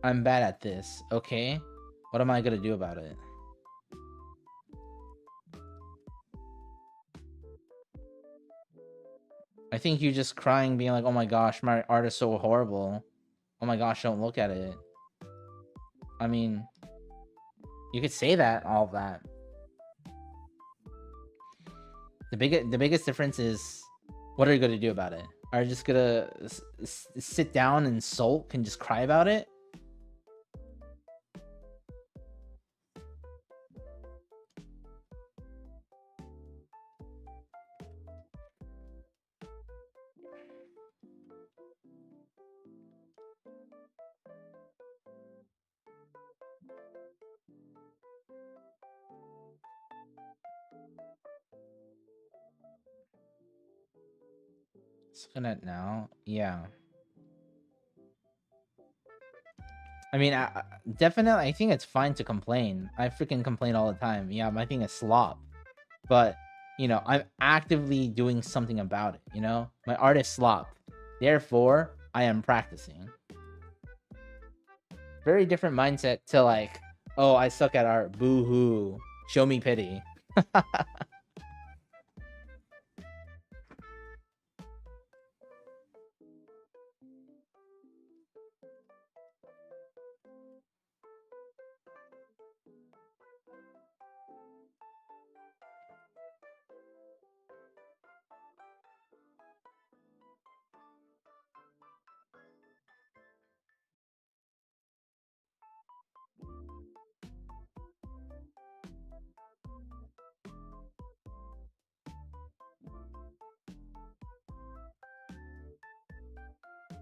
I'm bad at this. Okay, what am I gonna do about it? I think you just crying, being like, "Oh my gosh, my art is so horrible. Oh my gosh, don't look at it." I mean, you could say that, all of that. The biggest difference is, what are you gonna do about it? Are you just gonna sit down and sulk and just cry about it? Looking at now, yeah. I mean, definitely, I think it's fine to complain. I freaking complain all the time. Yeah, my thing is slop. But, you know, I'm actively doing something about it, you know? My art is slop. Therefore, I am practicing. Very different mindset to like, "Oh, I suck at art. Boo-hoo. Show me pity."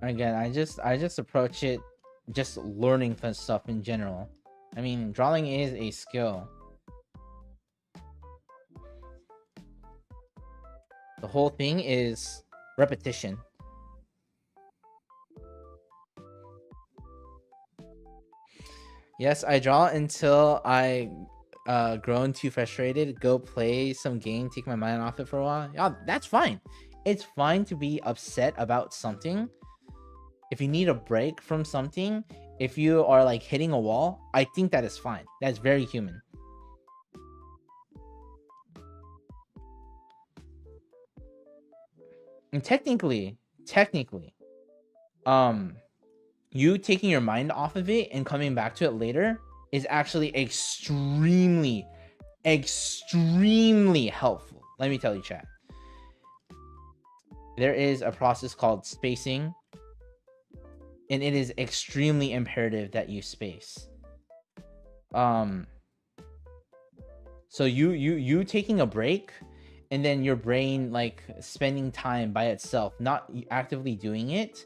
Again, I just approach it just learning the stuff in general. I mean, drawing is a skill. The whole thing is repetition. Yes, I draw until I grown too frustrated, go play some game, take my mind off it for a while. Yeah, that's fine. It's fine to be upset about something. If you need a break from something, if you are like hitting a wall, I think that is fine. That's very human. And technically, you taking your mind off of it and coming back to it later is actually extremely helpful. Let me tell you, chat. There is a process called spacing, and it is extremely imperative that you space. So you taking a break, and then your brain like spending time by itself, not actively doing it,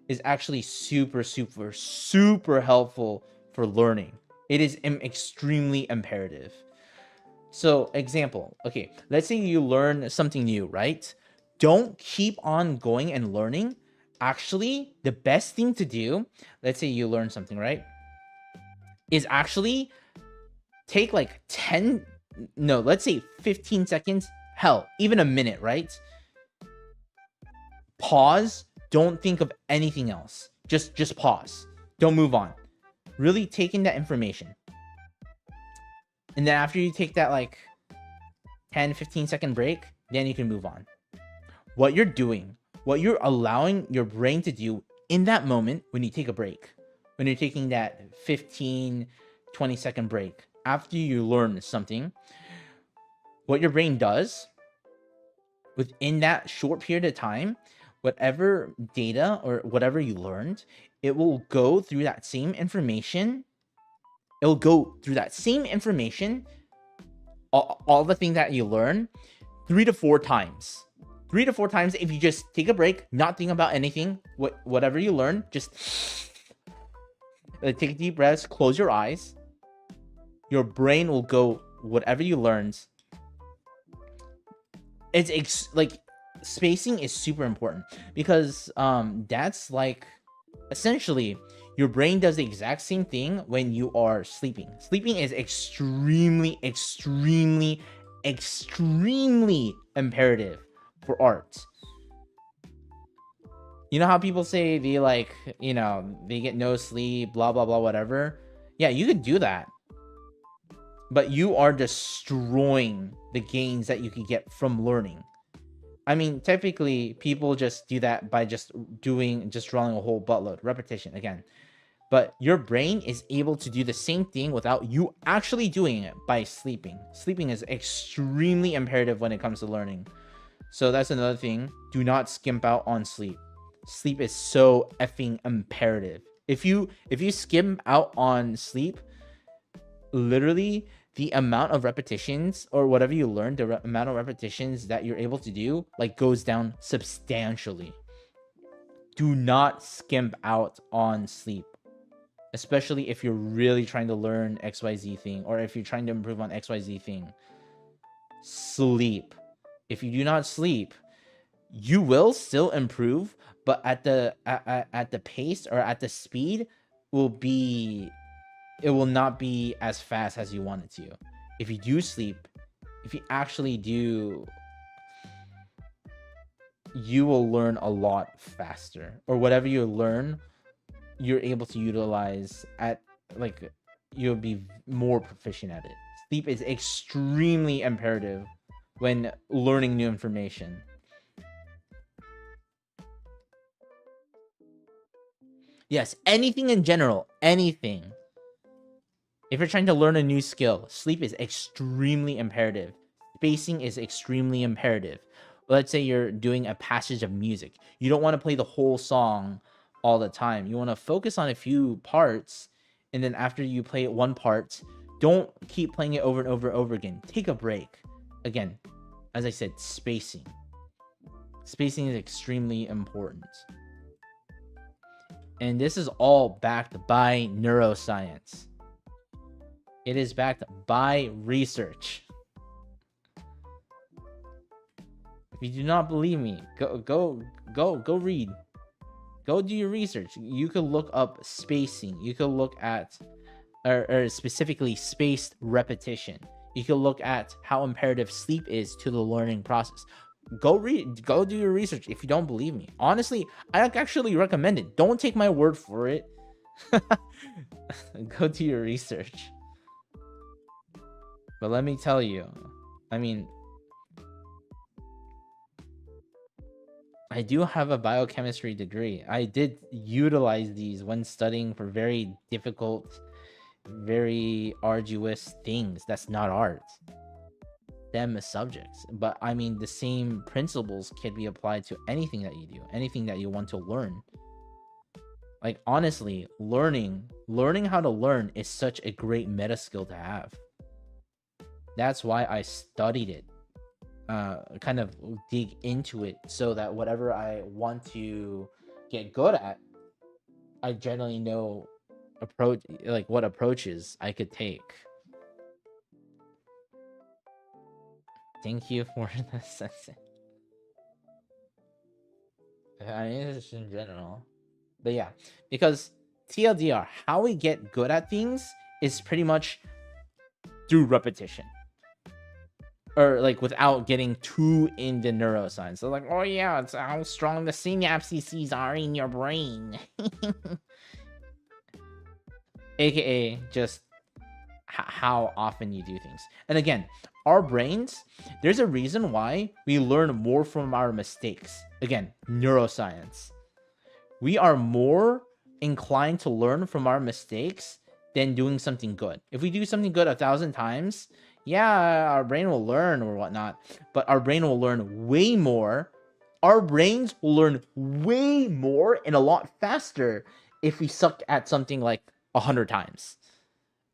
is actually super helpful for learning. It is extremely imperative. So example, okay, let's say you learn something new, right? Don't keep on going and learning. Actually, the best thing to do, let's say you learn something, right, is actually take like 10, no, let's say 15 seconds, hell, even a minute, right? Pause, don't think of anything else. Just pause. Don't move on. Really take in that information. And then after you take that like 10-15 second break, then you can move on. What you're doing, what you're allowing your brain to do in that moment when you take a break, when you're taking that 15-20 second break after you learn something, what your brain does within that short period of time, whatever data or whatever you learned, it will go through that same information. It will go through that same information, all the things that you learn, 3 to 4 times. 3 to 4 times if you just take a break, not think about anything, whatever you learn, just take deep breaths, close your eyes. Your brain will go, whatever you learned. It's like, spacing is super important because that's like, essentially, your brain does the exact same thing when you are sleeping. Sleeping is extremely, extremely, extremely imperative for art. You know how people say they like, you know, they get no sleep, blah, blah, blah, whatever. Yeah, you could do that. But you are destroying the gains that you could get from learning. I mean, typically, people just do that by just drawing a whole buttload. Repetition, again. But your brain is able to do the same thing without you actually doing it by sleeping. Sleeping is extremely imperative when it comes to learning. So that's another thing. Do not skimp out on sleep. Sleep is so effing imperative. If you skimp out on sleep, literally the amount of repetitions or whatever you learn, the amount of repetitions that you're able to do, like, goes down substantially. Do not skimp out on sleep, especially if you're really trying to learn XYZ thing, or if you're trying to improve on XYZ thing. Sleep. If you do not sleep, you will still improve, but at the pace or at the speed it will not be as fast as you want it to. If you do sleep, if you actually do, you will learn a lot faster, or whatever you learn, you're able to utilize at, like, you'll be more proficient at it. Sleep is extremely imperative when learning new information. Yes, anything in general, anything. If you're trying to learn a new skill, sleep is extremely imperative. Spacing is extremely imperative. Let's say you're doing a passage of music. You don't want to play the whole song all the time. You want to focus on a few parts, and then after you play one part, don't keep playing it over and over and over again. Take a break. Again, as I said, spacing. Spacing is extremely important. And this is all backed by neuroscience. It is backed by research. If you do not believe me, go read. Go do your research. You could look up spacing. You could look at, or specifically spaced repetition. You could look at how imperative sleep is to the learning process. Go read. Go do your research if you don't believe me. Honestly, I actually recommend it. Don't take my word for it. Go do your research. But let me tell you, I mean, I do have a biochemistry degree. I did utilize these when studying for very difficult, very arduous things. That's not art. STEM subjects. But I mean, the same principles can be applied to anything that you do, anything that you want to learn. Like, honestly, learning how to learn is such a great meta skill to have. That's why I studied it. Kind of dig into it so that whatever I want to get good at, I generally know what approaches I could take. Thank you for the sensei. I mean, it's just in general. But yeah, because TLDR, how we get good at things is pretty much through repetition. Or, like, without getting too into neuroscience. So, like, oh yeah, it's how strong the synapses are in your brain. AKA just how often you do things. And again, our brains, there's a reason why we learn more from our mistakes. Again, neuroscience. We are more inclined to learn from our mistakes than doing something good. If we do something good 1,000 times, Yeah, our brain will learn or whatnot, but our brain will learn way more. Our brains will learn way more and a lot faster if we suck at something like 100 times.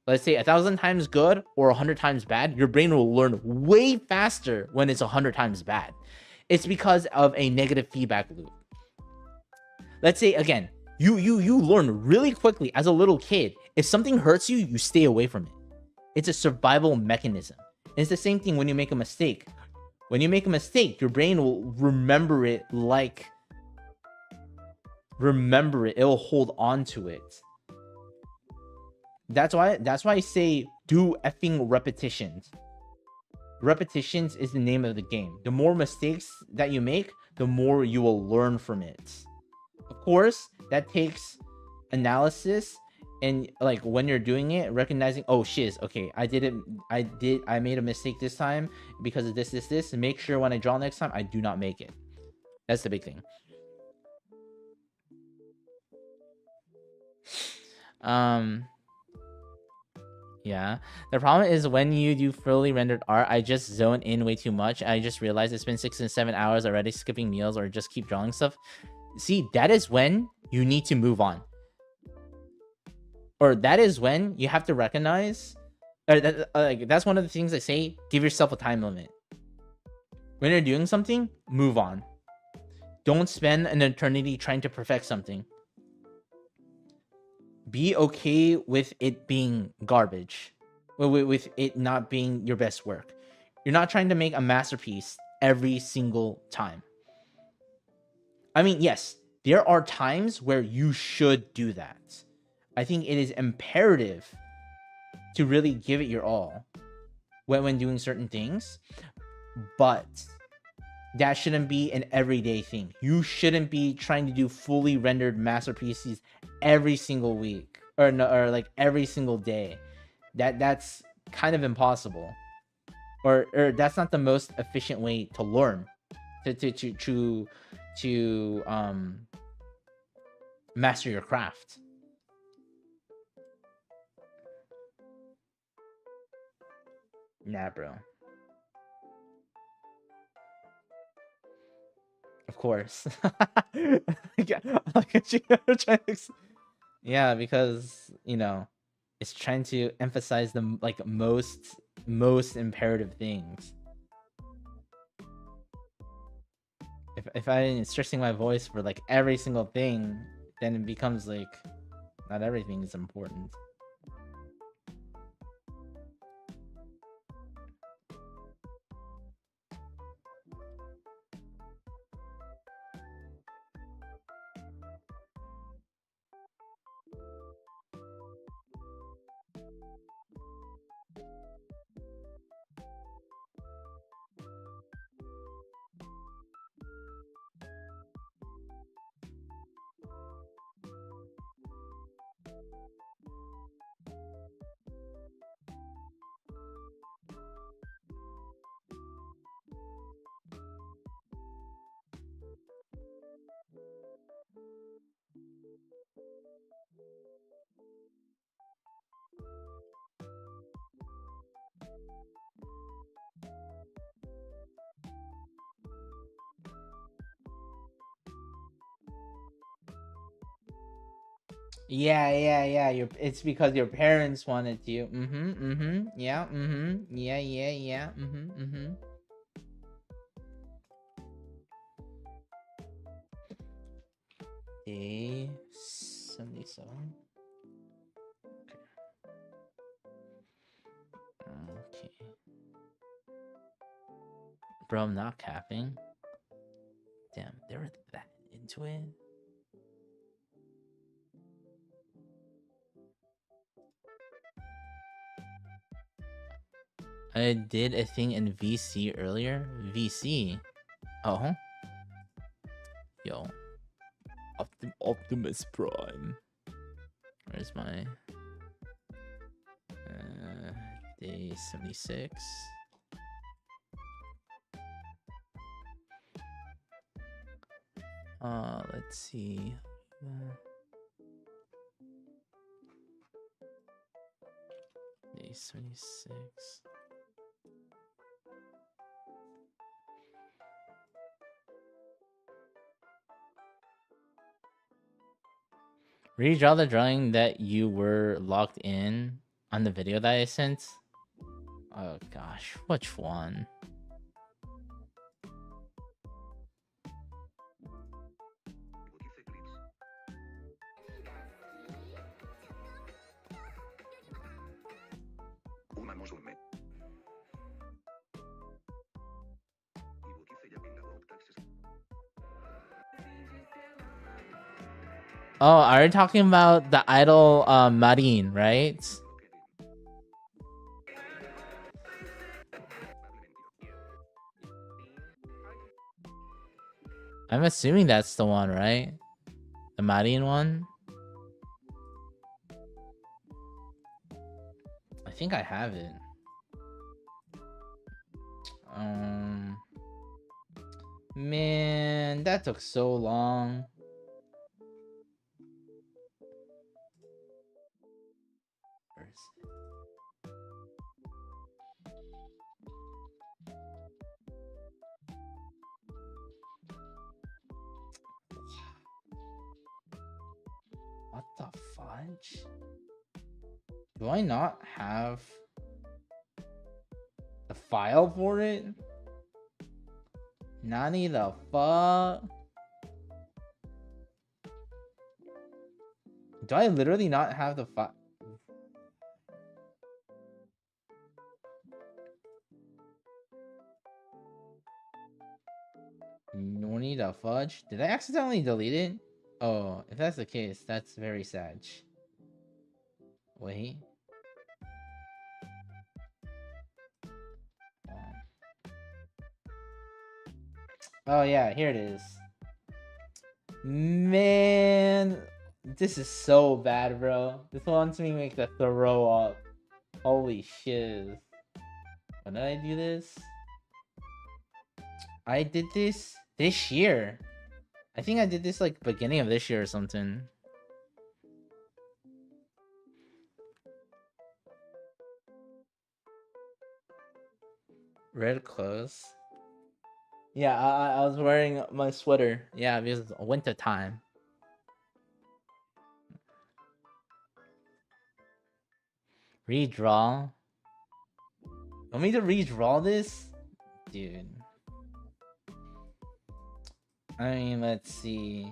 Let's say 1,000 times good or 100 times bad, your brain will learn way faster when it's 100 times bad. It's because of a negative feedback loop. Let's say again, you learn really quickly as a little kid. If something hurts you, you stay away from it. It's a survival mechanism. It's the same thing when you make a mistake. When you make a mistake, your brain will remember it. It will hold on to it. That's why I say do effing repetitions. Repetitions is the name of the game. The more mistakes that you make, the more you will learn from it. Of course, that takes analysis and like when you're doing it, recognizing, oh shiz, okay, I made a mistake this time because of this. Make sure when I draw next time, I do not make it. That's the big thing. Yeah, the problem is when you do fully rendered art, I just zone in way too much. I just realize it's been 6 and 7 hours already, skipping meals or just keep drawing stuff. See, that is when you need to move on. Or that is when you have to recognize, or that's one of the things I say, give yourself a time limit. When you're doing something, move on. Don't spend an eternity trying to perfect something. Be okay with it being garbage, with it not being your best work. You're not trying to make a masterpiece every single time. I mean, yes, there are times where you should do that. I think it is imperative to really give it your all when doing certain things, but that shouldn't be an everyday thing. You shouldn't be trying to do fully rendered masterpieces every single week or like every single day. That's kind of impossible, or that's not the most efficient way to learn, to master your craft. Nah, bro. Of course. Yeah, because it's trying to emphasize the like most imperative things. If I'm stressing my voice for like every single thing, then it becomes like not everything is important. Yeah. It's because your parents wanted you. Yeah. Yeah. Day 77. Okay. Bro, I'm not capping. Damn, they were that into it. I did a thing in VC earlier. VC. Oh. Yo. Optimus Prime. Where's my day 76? Let's see. Day 76. Redraw the drawing that you were locked in on the video that I sent. Oh gosh, which one? Oh, are you talking about the idol Marine, right? I'm assuming that's the one, right? The Marine one? I think I have it. Man, that took so long. Where is it? What the fudge? Do I not have the file for it? Nani the fuck? Do I literally not have the file? Nani the fudge? Did I accidentally delete it? Oh, if that's the case, that's very sad. Wait. Oh yeah, here it is. Man, this is so bad, bro. This wants me to make the throw up. Holy shit. When did I do this? I did this year. I think I did this like beginning of this year or something. Red clothes. Yeah, I was wearing my sweater. Yeah, because it's winter time. Redraw. Want me to redraw this? Dude. I mean, let's see.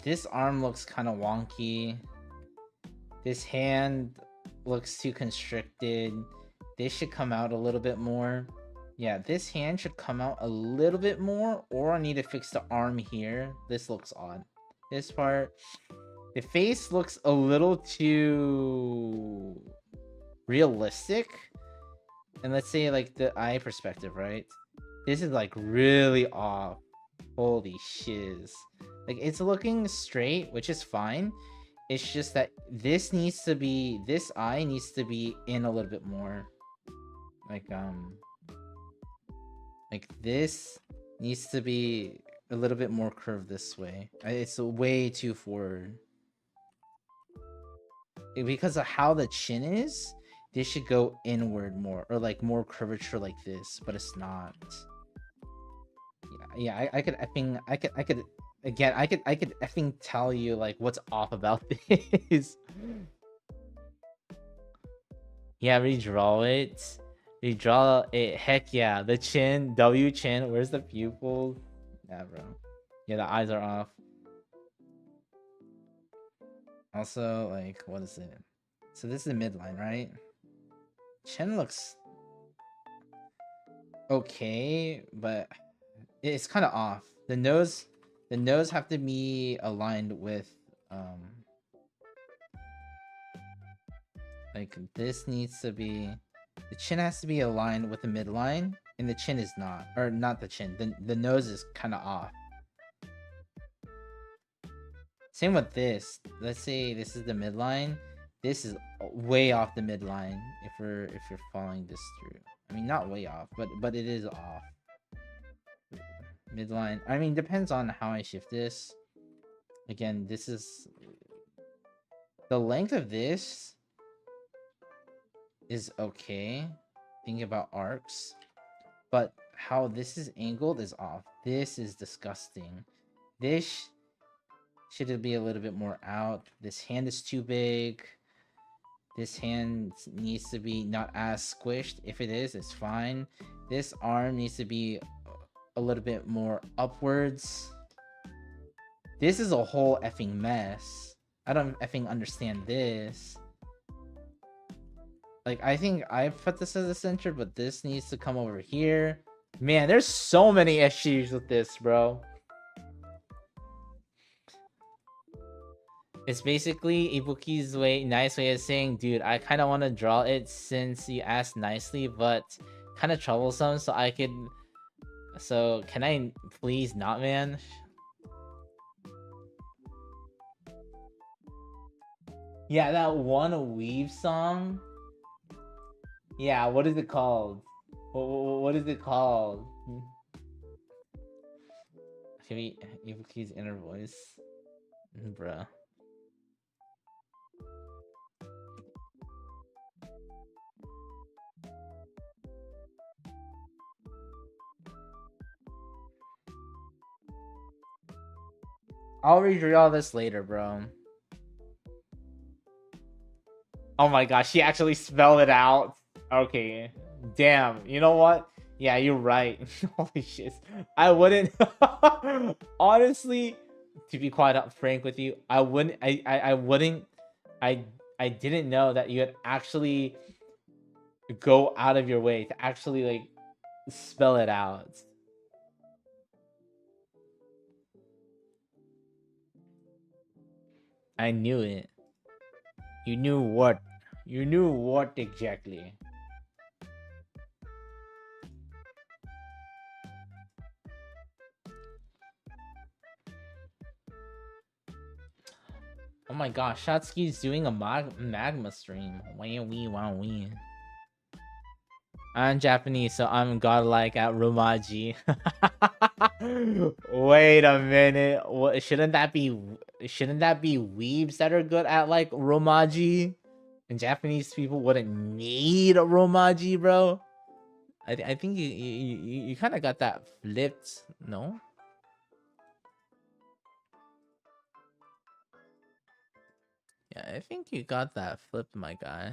This arm looks kind of wonky. This hand looks too constricted. This should come out a little bit more. Yeah, this hand should come out a little bit more, or I need to fix the arm here. This looks odd. This part, the face looks a little too realistic. And let's say like the eye perspective, right? This is like really off. Holy shiz. Like it's looking straight, which is fine. It's just that this needs to be, this eye needs to be in a little bit more. Like this needs to be a little bit more curved this way. It's way too forward. Because of how the chin is, this should go inward more, or like more curvature like this, but it's not. Yeah, I could effing tell you like what's off about this. Yeah, redraw it. Redraw it. Heck yeah, the chin, W chin. Where's the pupils? Yeah, bro. Yeah, the eyes are off. Also, like, what is it? So this is the midline, right? Chin looks okay, but it's kind of off. The nose have to be aligned with like this needs to be, the chin has to be aligned with the midline, and the chin is not, or not the chin. The nose is kind of off. Same with this. Let's say this is the midline. This is way off the midline if you're following this through. I mean, not way off, but it is off. Midline. I mean, depends on how I shift this. Again, this is the length of this is okay. Thinking about arcs, but how this is angled is off. This is disgusting. This should be a little bit more out. This hand is too big. This hand needs to be not as squished. If it is, it's fine. This arm needs to be a little bit more upwards. This is a whole effing mess. I don't effing understand this. Like, I think I put this as a center, but this needs to come over here. Man, there's so many issues with this, bro. It's basically Ibuki's nice way of saying, dude, I kind of want to draw it since you asked nicely, but kind of troublesome, so I could... So, can I please not, man? Yeah, that one Weave song. Yeah, what is it called? What is it called? Maybe Ibuki's inner voice. Bruh. I'll redraw this later, bro. Oh my gosh, she actually spelled it out. Okay. Damn, you know what? Yeah, you're right. Holy shit. I wouldn't... Honestly, to be quite frank with you, I wouldn't... I wouldn't... I didn't know that you would actually go out of your way to actually, like, spell it out. I knew it. You knew what? You knew what exactly? Oh my gosh, Shatsuki's doing a magma stream. Wee. I'm Japanese, so I'm godlike at Romaji. Wait a minute. What, shouldn't that be weebs that are good at like Romaji? And Japanese people wouldn't need a Romaji, bro. I think you kind of got that flipped, no? Yeah, I think you got that flipped, my guy.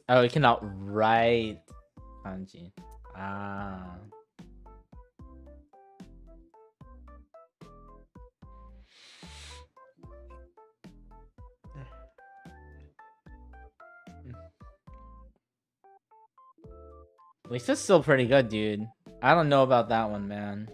Oh, we cannot write kanji. Ah. Lisa's still pretty good, dude. I don't know about that one, man.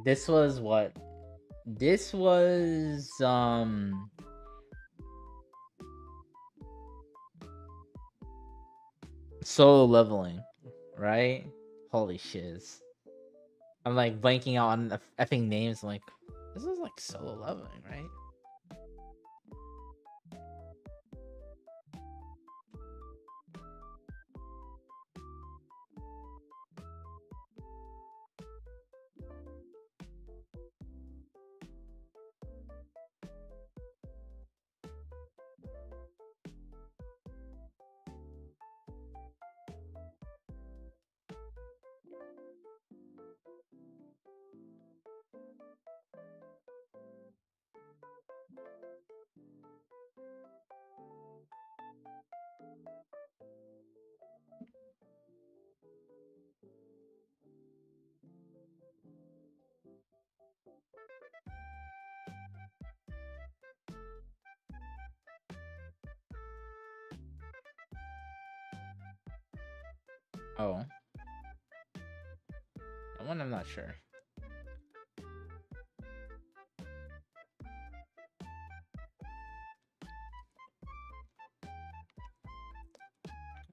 This was what? This was solo leveling, right? Holy shiz. I'm like blanking out on the effing names. I'm like, this is like solo leveling, right? Oh. That one I'm not sure.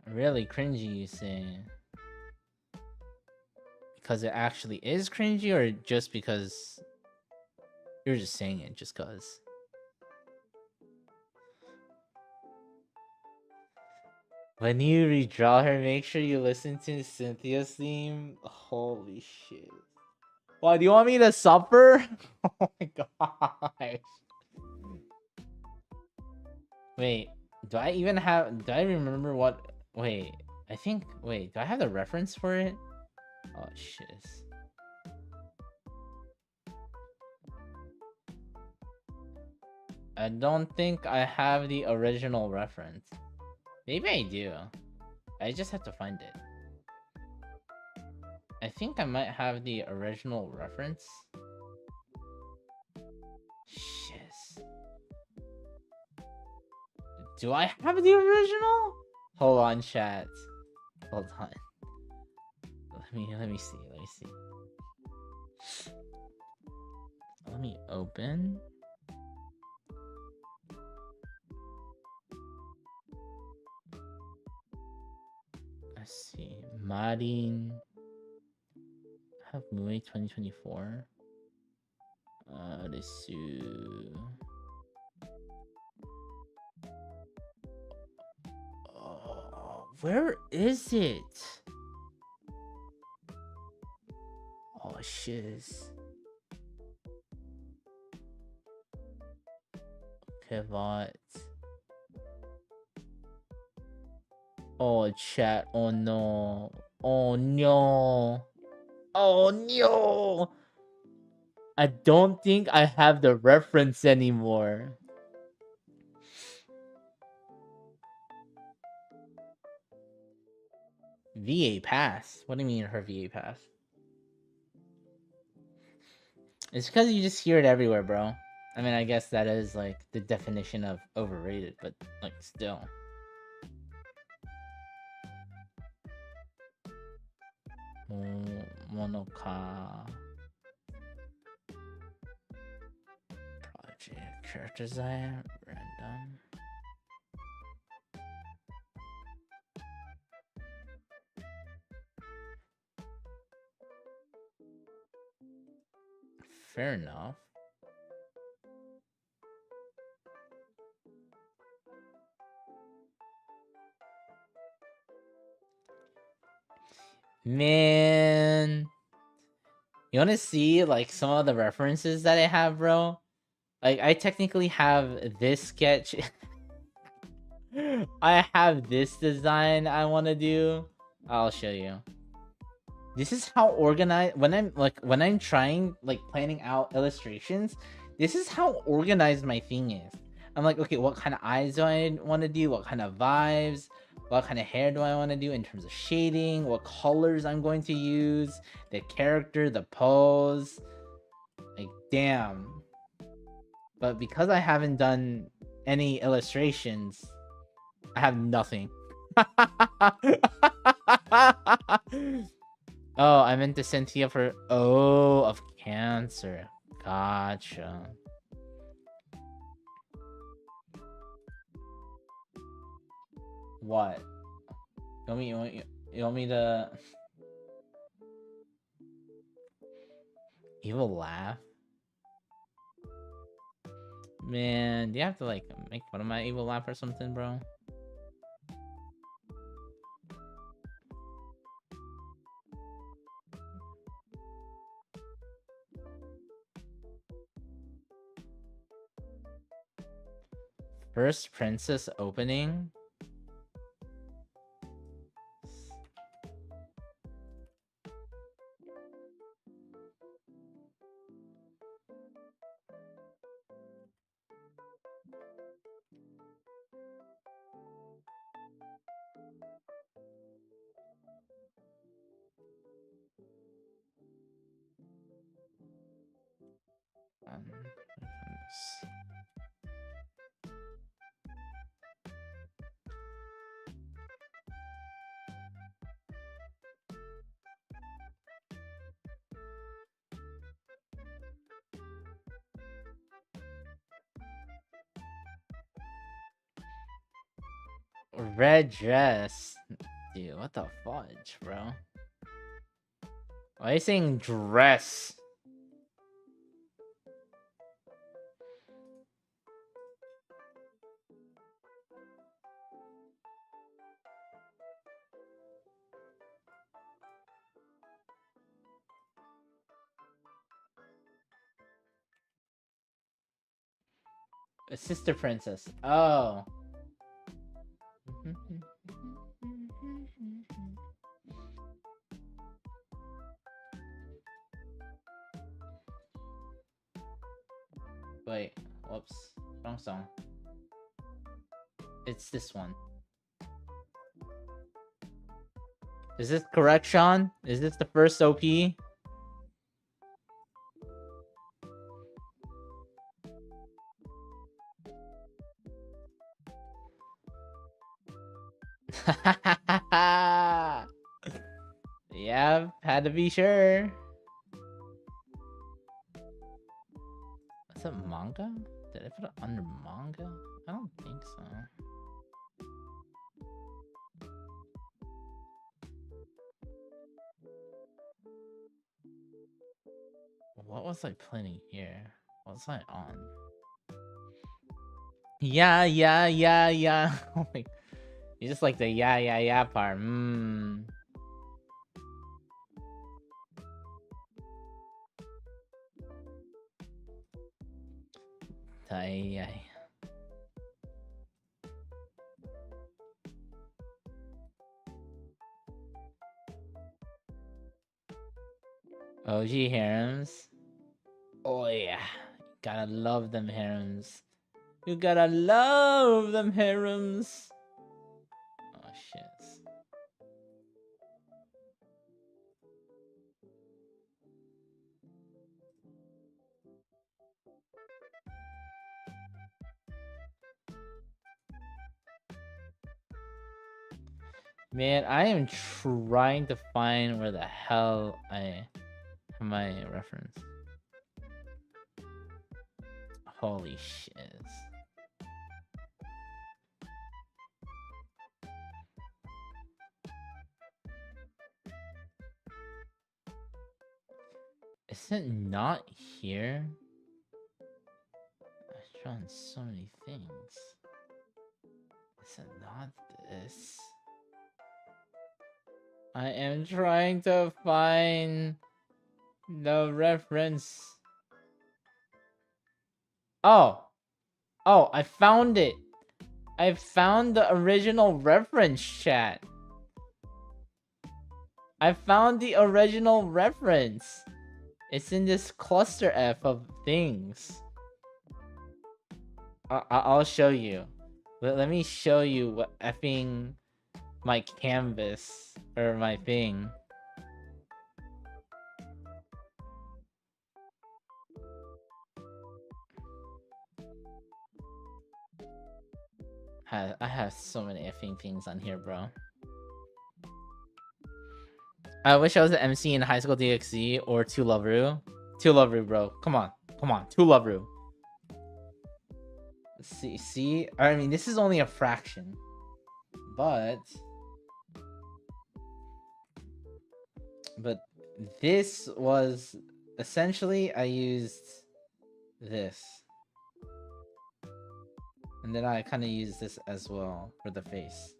Really cringy, you say? Because it actually is cringy, or just because you're just saying it just cause? When you redraw her, make sure you listen to Cynthia's theme. Holy shit. Why, do you want me to suffer? Oh my gosh. Wait, do I even have... Do I remember what... Wait, I think... Wait, do I have the reference for it? Oh, shit. I don't think I have the original reference. Maybe I do. I just have to find it. I think I might have the original reference. Shit. Do I have the original? Hold on, chat. Hold on. Let me see. Let me open. Let's see. Marin. I have movie 2024. Let's see. Oh, where is it? Oh, shiz. Okay, what? Oh, chat. Oh, no. Oh, no. Oh, no. I don't think I have the reference anymore. VA pass? What do you mean her VA pass? It's because you just hear it everywhere, bro. I mean, I guess that is like the definition of overrated, but like still. Monoka. Project character design, random. Fair enough. Man, you want to see like some of the references that I have, bro? Like, I technically have this sketch. I have this design I want to do. I'll show you. This is how organized, when I'm trying, like, planning out illustrations, this is how organized my thing is. I'm like, okay, what kind of eyes do I want to do? What kind of vibes? What kind of hair do I want to do in terms of shading? What colors I'm going to use? The character, the pose. Like, damn. But because I haven't done any illustrations, I have nothing. Oh, I meant to Cynthia for... Oh, of Cancer. Gotcha. What? You want me to... Evil laugh? Man, do you have to like make fun of my evil laugh or something, bro? First princess opening? Red dress. Dude, what the fudge, bro? Why are you saying dress? A sister princess. Oh. Wait, whoops. Wrong song. It's this one. Is this correct, Sean? Is this the first OP? Yeah, had to be sure. Is it manga? Did I put it under manga? I don't think so. What was I playing here? What was I on? Yeah. Oh my. You just like the yeah part. Ay. OG harems. Oh yeah. Gotta love them harems. You gotta love them harems. Oh shit. Man, I am trying to find where the hell I have my reference. Holy shit. Is it not here? I've drawn so many things. Is it not this? I am trying to find the reference. Oh, I found it. I found the original reference, chat. I found the original reference. It's in this cluster F of things. I'll show you. Let me show you what effing my canvas or my thing. I have so many effing things on here, bro. I wish I was an MC in High School DxD or 2 Loveru. 2 Loveru, bro. Come on. 2 Loveru. See? I mean, this is only a fraction. But this was essentially I used this. And then I kind of used this as well for the face.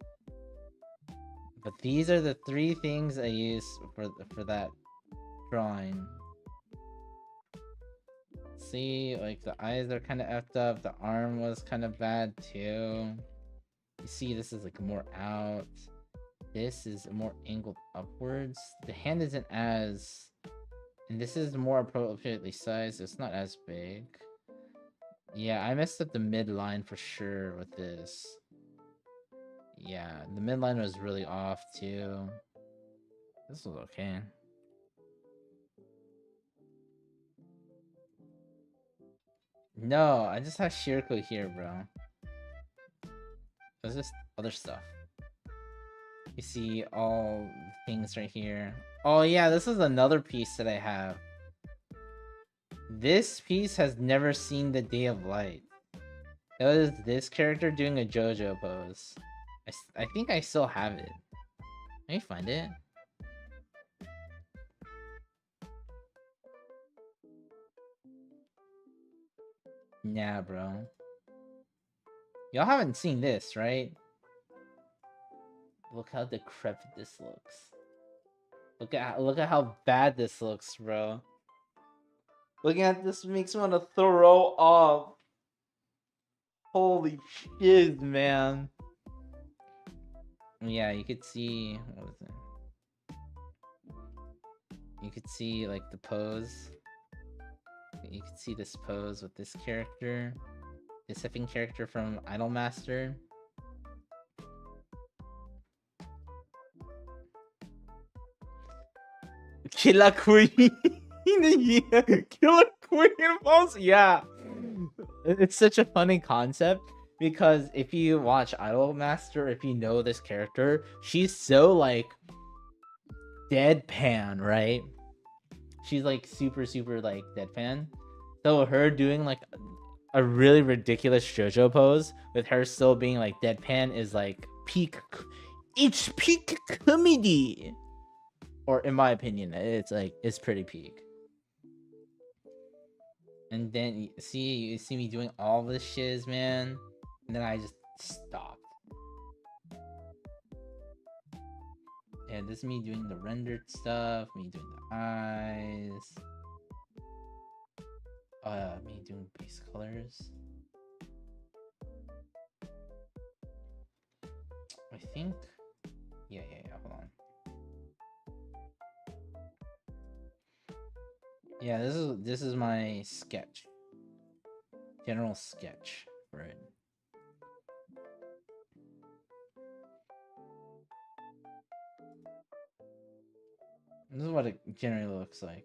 But these are the 3 things I used for that drawing. See, like the eyes are kind of effed up. The arm was kind of bad too. You see, this is like more out. This is more angled upwards. The hand isn't as, and this is more appropriately sized. So it's not as big. Yeah, I messed up the midline for sure with this. Yeah, the midline was really off too. This was okay. No, I just have Shirko here, bro. There's just other stuff. You see all things right here. Oh yeah, this is another piece that I have. This piece has never seen the day of light. It was this character doing a JoJo pose. I think I still have it. Let me find it. Nah, bro. Y'all haven't seen this, right? Look how decrepit this looks. Look at how bad this looks, bro. Looking at this makes me want to throw up. Holy shit, man. Yeah, you could see, what was it? You could see like the pose. You could see this pose with this character. This second character from Idolmaster. Killer Queen. Yeah, Killer Queen pose. Yeah. It's such a funny concept because if you watch Idolmaster, if you know this character, she's so like deadpan, right? She's like super like deadpan. So her doing like a really ridiculous JoJo pose with her still being like deadpan is like peak. It's peak comedy. Or in my opinion, it's pretty peak. And then you see me doing all this shiz, man. And then I just stopped. Yeah, this is me doing the rendered stuff, me doing the eyes. Me doing base colors. I think. Yeah. Hold on. Yeah, this is my sketch. General sketch for it. This is what it generally looks like.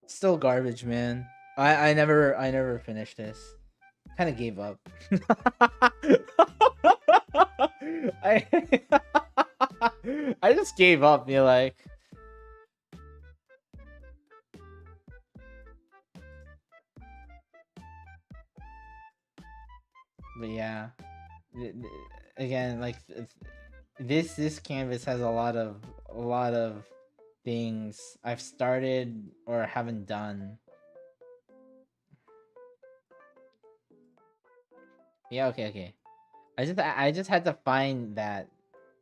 Still garbage, man. I never finished this. Kind of gave up. I I just gave up. Be like. But yeah, again, like this canvas has a lot of things I've started or haven't done. Yeah, okay. I just had to find that.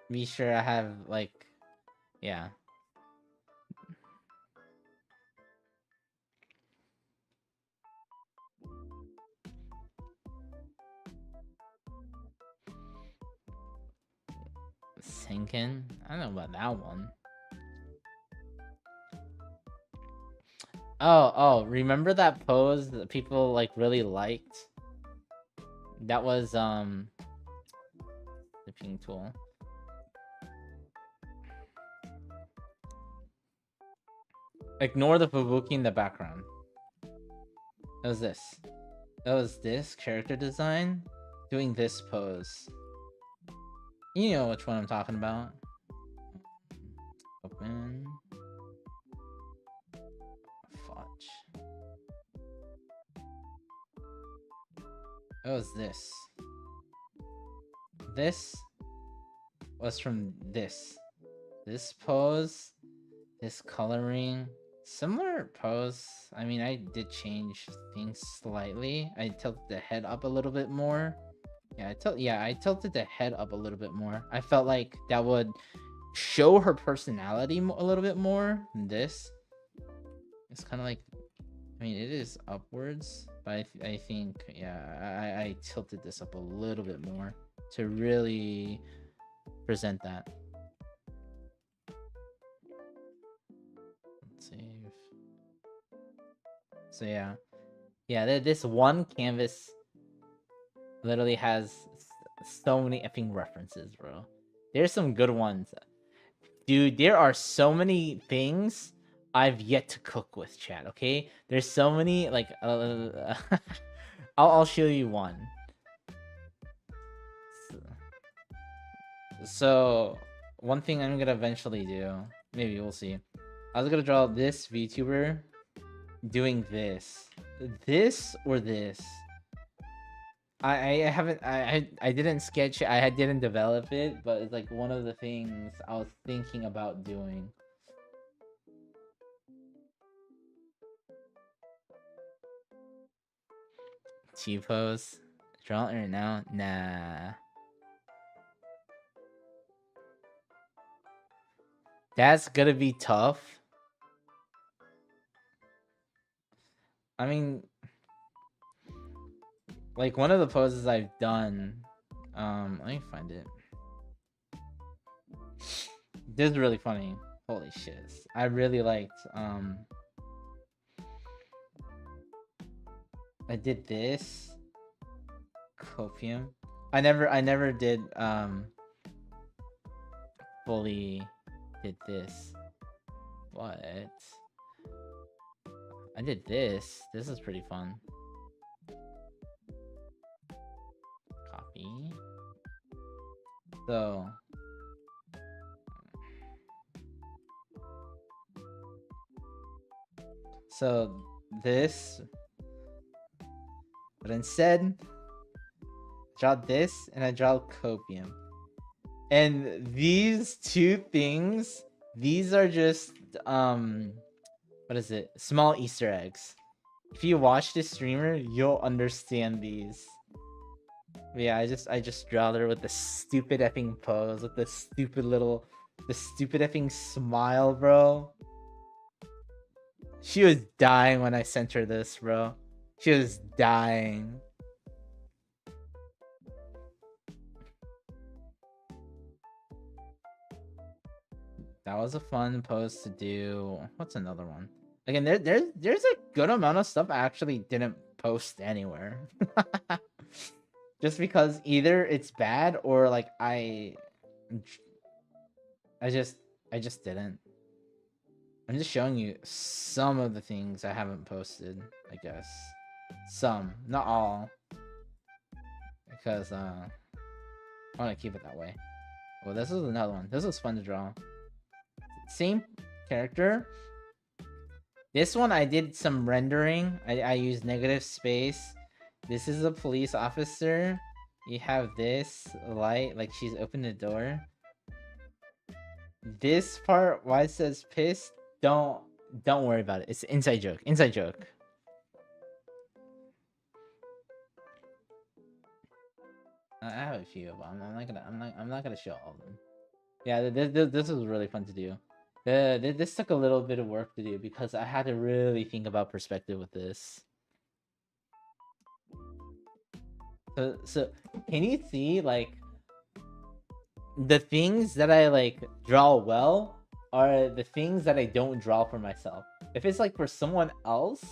Be sure I have like, yeah. Sinkin? I don't know about that one. Oh, remember that pose that people like really liked? That was the ping tool. Ignore the Fubuki in the background. That was this. That was this character design doing this pose. You know which one I'm talking about. Open. Fudge. It was this. This was from this. This pose. This coloring. Similar pose. I mean, I did change things slightly. I tilted the head up a little bit more. Yeah, I tilted the head up a little bit more. I felt like that would show her personality a little bit more than this. It's kind of like, I mean, it is upwards, but I think, yeah, I tilted this up a little bit more to really present that. Let's save. So yeah, this one canvas literally has so many effing references, bro. There's some good ones. Dude, there are so many things I've yet to cook with, chat, okay? There's so many, like, I'll show you one. So, one thing I'm gonna eventually do, maybe we'll see. I was gonna draw this VTuber doing this. This or this. I haven't I didn't sketch it, I didn't develop it, but it's like one of the things I was thinking about doing. T-pose. Draw it right now? Nah. That's gonna be tough. I mean, like one of the poses I've done. Let me find it. This is really funny. Holy shit! I really liked. I did this. Copium. I never did fully did this. What? I did this. This is pretty fun. Copy. So this, but instead I draw this and I draw copium. And these two things, these are just what is it? Small Easter eggs. If you watch this streamer, you'll understand these. But yeah, I just draw her with the stupid effing pose, with the stupid effing smile, bro. She was dying when I sent her this, bro. She was dying. That was a fun pose to do. What's another one? Again, there's a good amount of stuff I actually didn't post anywhere. Just because either it's bad or like I just didn't. I'm just showing you some of the things I haven't posted, I guess. Some, not all. Because I want to keep it that way. Well, this is another one. This was fun to draw. Same character. This one I did some rendering. I used negative space. This is a police officer. You have this light, like she's opened the door. This part, why it says pissed, don't worry about it. It's an inside joke. Inside joke. I have a few, but I'm not gonna show all of them. Yeah, this was really fun to do. This took a little bit of work to do because I had to really think about perspective with this. So can you see like the things that I like draw well are the things that I don't draw for myself. If it's like for someone else,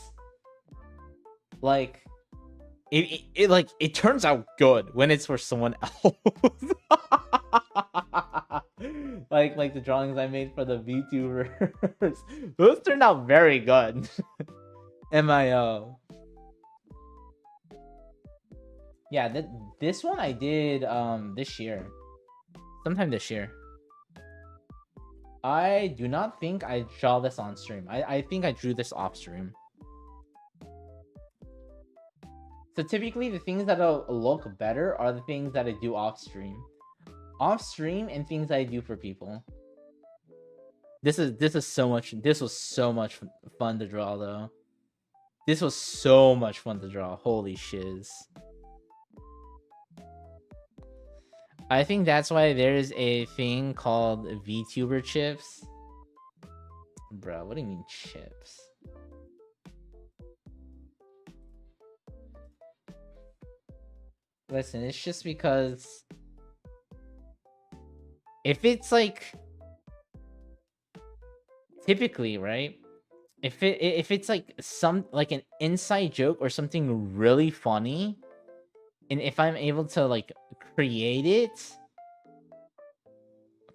like it turns out good when it's for someone else. like the drawings I made for the VTubers. Those turned out very good. MIO. Yeah, this one I did this year. Sometime this year. I do not think I draw this on stream. I think I drew this off stream. So typically the things that'll look better are the things that I do off stream. Off stream and things I do for people. This was so much fun to draw though. This was so much fun to draw. Holy shiz. I think that's why there's a thing called VTuber chips. Bro, what do you mean chips? Listen, it's just because if it's like typically, right? If it's like an inside joke or something really funny, and if I'm able to like create it,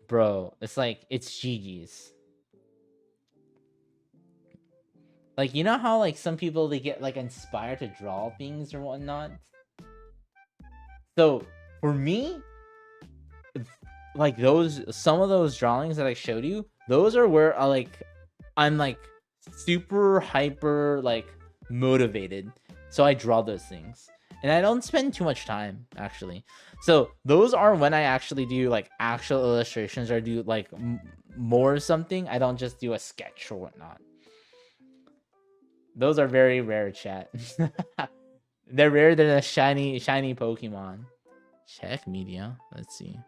bro, it's like it's GG's. Like, you know how like some people they get like inspired to draw things or whatnot? So for me, like some of those drawings that I showed you, those are where I'm like super hyper like motivated. So I draw those things. And I don't spend too much time actually. So those are when I actually do like actual illustrations or do like more something. I don't just do a sketch or whatnot. Those are very rare, chat. They're rarer than a shiny Pokemon. Check media. Let's see.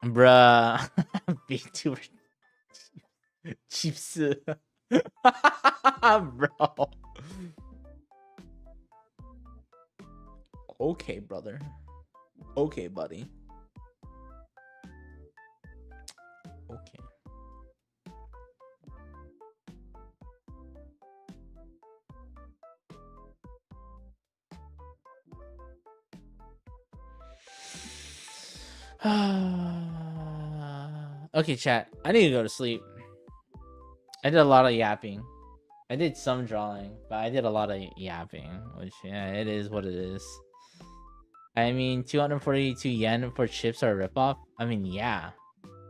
Bruh. VTuber. Chips. Bro. Okay, brother. Okay, buddy. Okay. Okay, chat. I need to go to sleep. I did a lot of yapping. I did some drawing, but I did a lot of yapping, which, yeah, it is what it is. I mean, 242 yen for chips are a ripoff? I mean, yeah.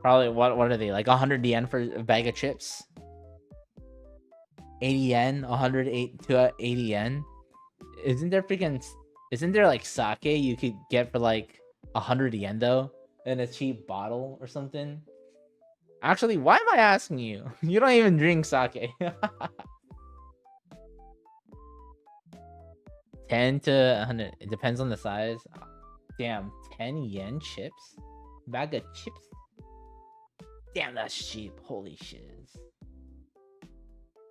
Probably, what are they, like 100 yen for a bag of chips? 80 yen? 108 to 80 yen? Isn't there like sake you could get for like 100 yen though? In a cheap bottle or something? Actually, why am I asking you? You don't even drink sake. 10 to 100. It depends on the size. Damn, 10 yen chips? Bag of chips? Damn, that's cheap. Holy shit.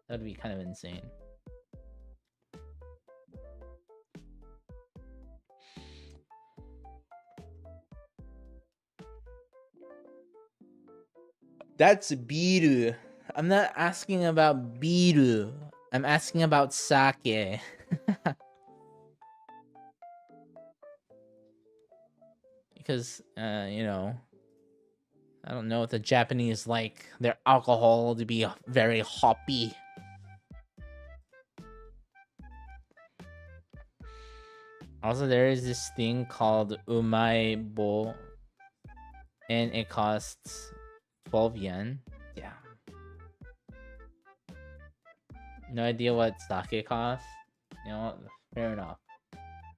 That'd be kind of insane. That's biru. I'm not asking about biru. I'm asking about sake. Because, you know, I don't know if the Japanese like their alcohol to be very hoppy. Also, there is this thing called umaibo, and it costs 12 yen. Yeah. No idea what sake costs. You know what? Fair enough.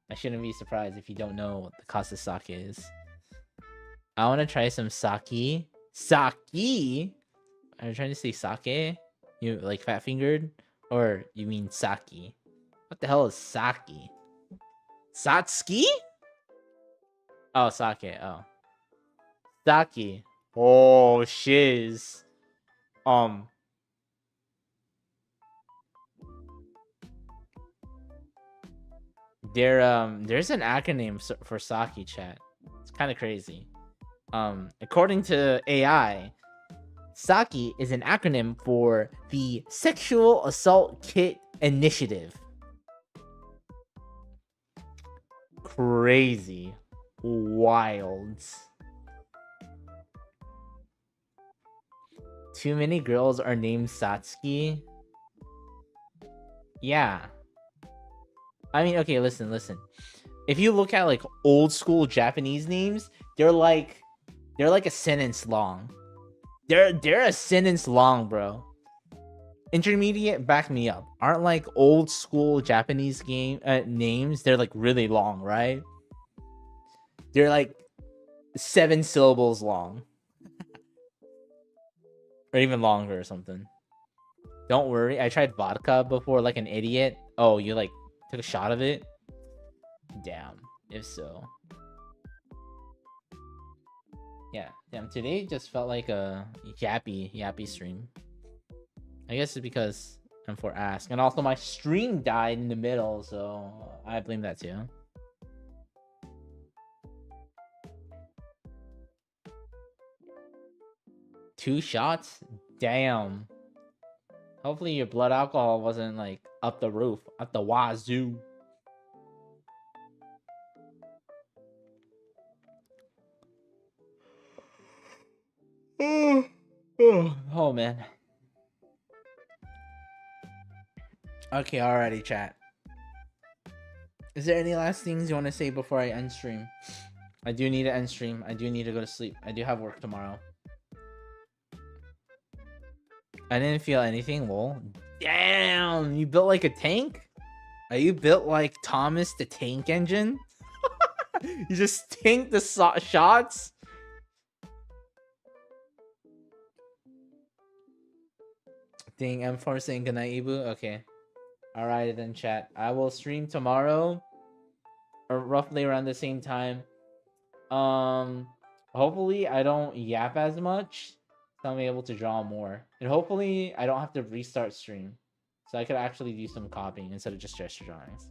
I shouldn't be surprised if you don't know what the cost of sake is. I want to try some sake. Sake? Are you trying to say sake? You like fat fingered? Or you mean sake? What the hell is sake? Satsuki? Oh, sake. Oh. Sake. Oh, shiz. There's an acronym for sake, chat. It's kind of crazy. According to AI, SAKI is an acronym for the Sexual Assault Kit Initiative. Crazy. Wild. Too many girls are named Satsuki. Yeah. I mean, okay, listen. If you look at like old school Japanese names, they're like a sentence long. They're a sentence long, bro. Intermediate, back me up. Aren't like old school Japanese game names? They're like really long, right? They're like 7 syllables long, or even longer or something. Don't worry, I tried vodka before like an idiot. Oh, you like took a shot of it? Damn. If so. Yeah, damn, today just felt like a yappy stream. I guess it's because I'm for ask. And also my stream died in the middle, so I blame that too. Two shots? Damn. Hopefully your blood alcohol wasn't like up the roof, up the wazoo. Oh man. Okay, alrighty, chat. Is there any last things you want to say before I end stream? I do need to end stream. I do need to go to sleep. I do have work tomorrow. I didn't feel anything, lol. Damn, you built like a tank? Are you built like Thomas the Tank Engine? You just tank the shots? Dang, M4 saying goodnight, Ibu? Okay. Alright then, chat. I will stream tomorrow, or roughly around the same time. Hopefully I don't yap as much. So I'm able to draw more. And hopefully I don't have to restart stream. So I could actually do some copying instead of just gesture drawings.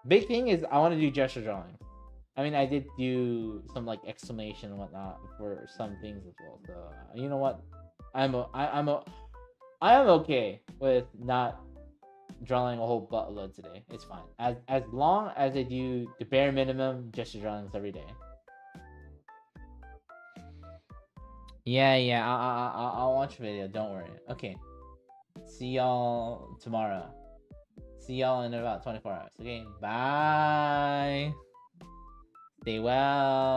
Big thing is I want to do gesture drawings. I mean, I did do some like exclamation and whatnot for some things as well. So you know what? I am okay with not drawing a whole buttload today. It's fine. As long as I do the bare minimum gesture drawings every day. Yeah. I'll watch the video. Don't worry. Okay. See y'all tomorrow. See y'all in about 24 hours. Okay. Bye. Stay well.